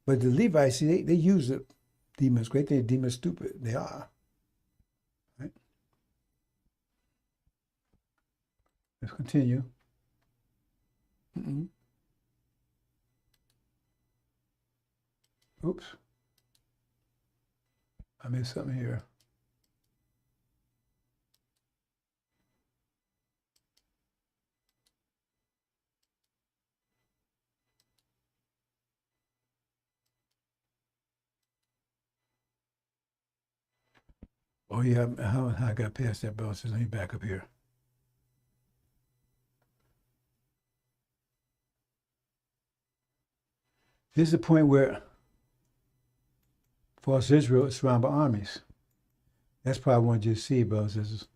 But the Levites, see, they use the demons. Great thing, demons stupid. They are. Right? Let's continue. Oops. I missed something here. Oh yeah, how I got past that, bro? So let me back up here. This is the point where false Israel is surrounded by armies. That's probably what you see, brothers and sisters.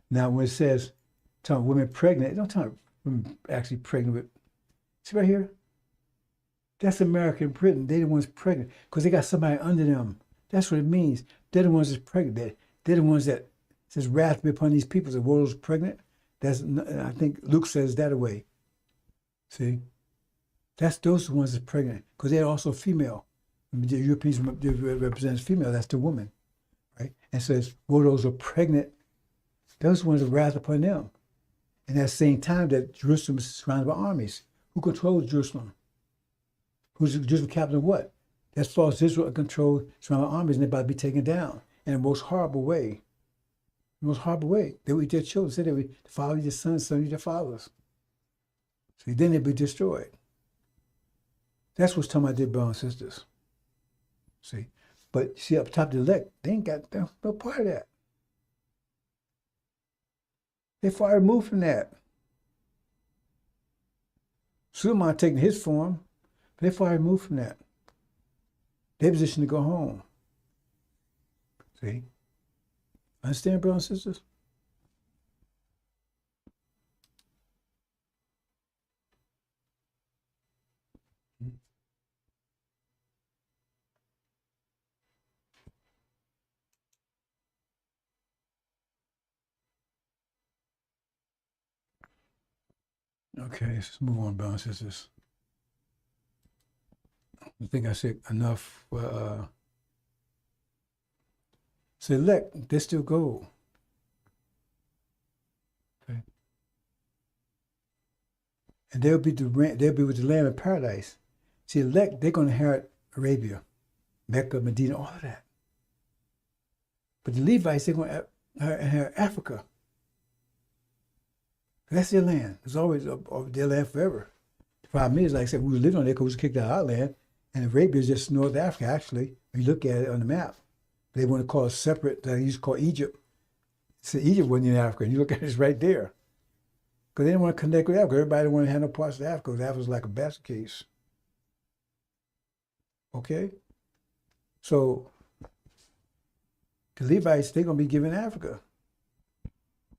Now, when it says, talking women pregnant, don't talk women actually pregnant with, see right here? That's America and Britain. They're the ones pregnant because they got somebody under them. That's what it means. They're the ones that's pregnant. They're the ones that says wrath be upon these people. The world's pregnant. That's, I think Luke says that away. See? That's those ones that's pregnant because they're also female. The Europeans represents female. That's the woman, right? And so it's, well, those are pregnant. Those ones are wrath upon them. And at the same time that Jerusalem is surrounded by armies. Who controls Jerusalem? Who's Jerusalem captain of what? That's false Israel controlled surrounded by armies and they're about to be taken down in the most horrible way. The most horrible way. They would eat their children. Say they would follow their sons, sons eat their fathers. See, then they'd be destroyed. That's what's talking about their brothers and sisters. See? But see, up top of the elect, they ain't got no part of that. They're far removed from that. Suleiman taking his form, but they're far removed from that. They're positioned to go home. See? Understand, brothers and sisters? Okay, let's move on, brothers and sisters. I think I said enough. So elect, they still go. Okay. And they'll be with the Lamb in paradise. See, elect, they're going to inherit Arabia, Mecca, Medina, all of that. But the Levites, they're going to inherit Africa. That's their land. It's always their land forever. The problem is, like I said, we were living on there because we was kicked out of our land, and Arabia is just North Africa, actually, when you look at it on the map. They want to call it separate, they used to call Egypt. So Egypt wasn't in Africa, and you look at it, it's right there. Because they didn't want to connect with Africa. Everybody didn't want to have no parts of Africa, because Africa was like a basket case. Okay? So the Levites, they're going to be given Africa.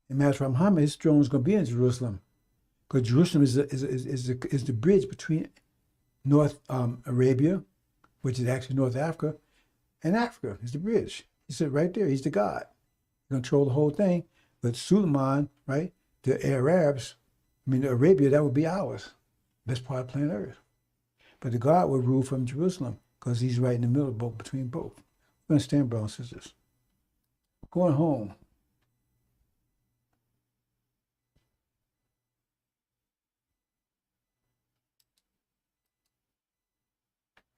And matter of fact, Muhammad, his throne is going to be in Jerusalem. Because Jerusalem is the bridge between North Arabia, which is actually North Africa, and Africa. It's the bridge. He said right there, he's the God. He control the whole thing. But Suleiman, right, the Arabs, the Arabia, that would be ours. Best part of planet Earth. But the God would rule from Jerusalem because he's right in the middle of both, between both. You understand, brothers and sisters? Going home.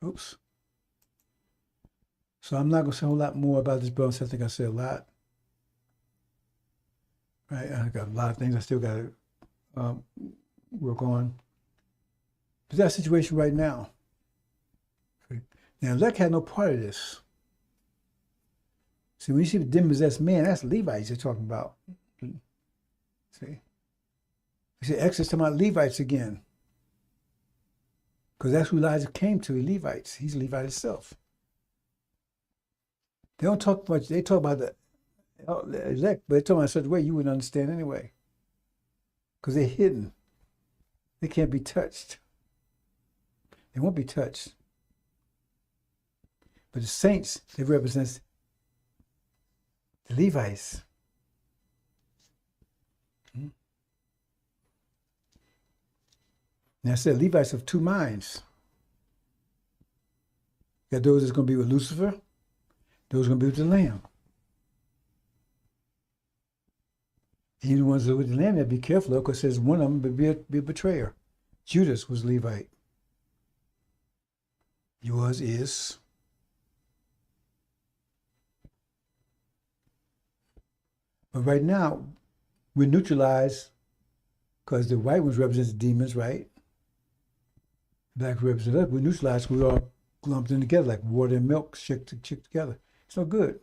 Oops. So I'm not going to say a whole lot more about this, brothers. I think I said a lot. Right? I got a lot of things I still got to work on. But that's the situation right now. Okay. Now, elect had no part of this. See, when you see the demon-possessed man, that's Levites they're talking about. See? You see, Exodus talking about Levites again. Because that's who Elijah came to, Levites. He's a Levite himself. They don't talk much, they talk about the elect, but they talk about it such a way you wouldn't understand anyway. Because they're hidden. They can't be touched. They won't be touched. But the saints, they represent the Levites. Now I said Levites have two minds. You got those that's going to be with Lucifer, those going to be with the Lamb. And you the ones that are with the Lamb, you have to be careful of, because it says one of them would be a betrayer. Judas was Levite. Yours is. But right now, we're neutralized because the white ones represent the demons, right? Black represent us. We're neutralized because we're all lumped in together like water and milk, chick together. It's no good.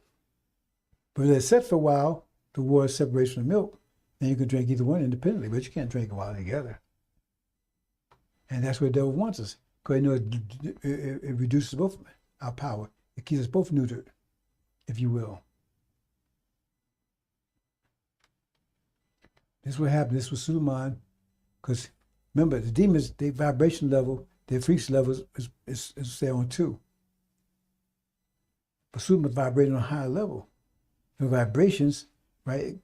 But if they set for a while, the water separates from the milk, then you can drink either one independently, but you can't drink them while together. And that's where the devil wants us, because you know it reduces both our power. It keeps us both neutered, if you will. This is what happened. This was Suleiman, because remember, the demons, their vibration level, their frequency level is say on 2. But Suleiman vibrating on a higher level. The vibrations, right?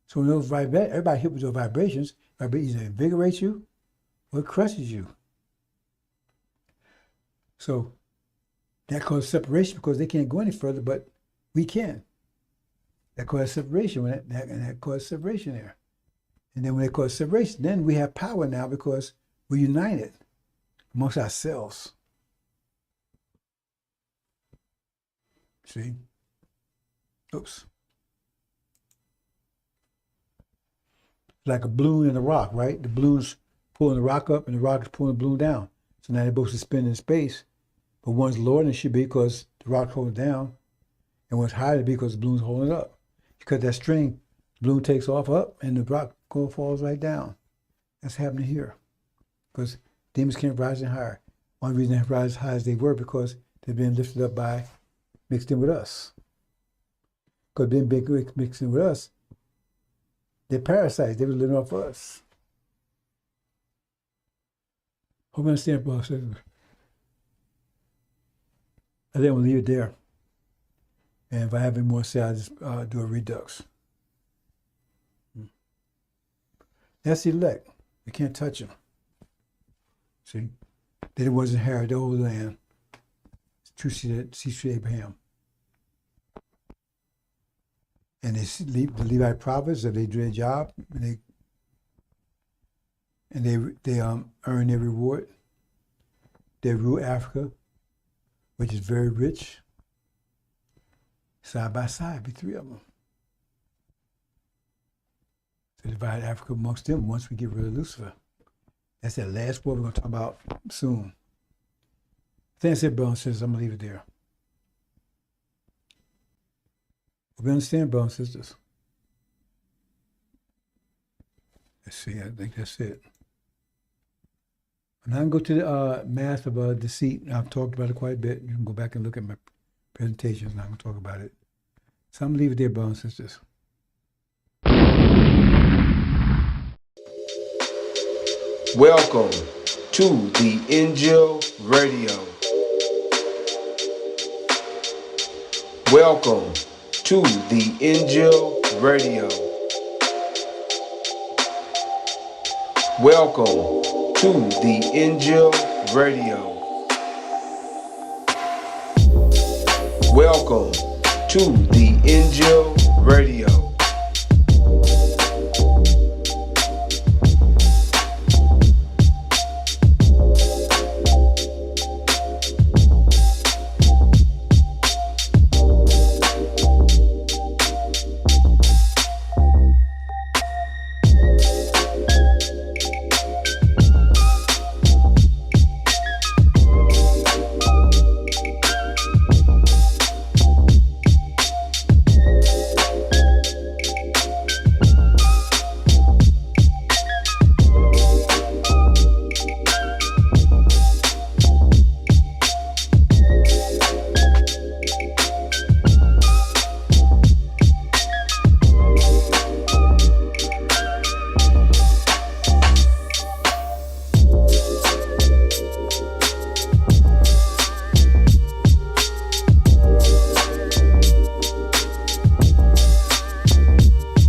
So when those everybody hit with those vibrations, either invigorates you or it crushes you. So that causes separation because they can't go any further, but we can. That causes separation, and that causes separation there. And then when they cause separation, then we have power now because we're united amongst ourselves. See? Oops. Like a balloon and a rock, right? The balloon's pulling the rock up and the rock is pulling the balloon down. So now they're both suspended in space. But one's lower than it should be because the rock's holding it down. And one's higher than it be because the balloon's holding it up. You cut that string, the balloon takes off up and the rock falls right down. That's happening here. Because demons can't rise any higher. One reason they have rise as high as they were because they've been lifted up by mixed in with us. Because being mixed in with us, they're parasites. They were living off us. Hope you understand, boss. I think I'm going to leave it there. And if I have any more to say, I'll just do a redux. That's the elect. We can't touch them. See? They wasn't inherit the whole land. It's true seed Abraham. And the Levite prophets, if they do their job, and they earn their reward, they rule Africa, which is very rich, side by side, be 3 of them. To divide Africa amongst them once we get rid of Lucifer. That's that last war we're going to talk about soon. I think that's it, brothers and sisters. I'm going to leave it there. We understand, brothers and sisters. Let's see, I think that's it. I'm not going to go to the math of deceit. I've talked about it quite a bit. You can go back and look at my presentations. I'm not going to talk about it. So I'm going to leave it there, brothers and sisters. Welcome to the INJIL Radio. Welcome to the INJIL Radio. Welcome to the INJIL Radio. Welcome to the INJIL Radio.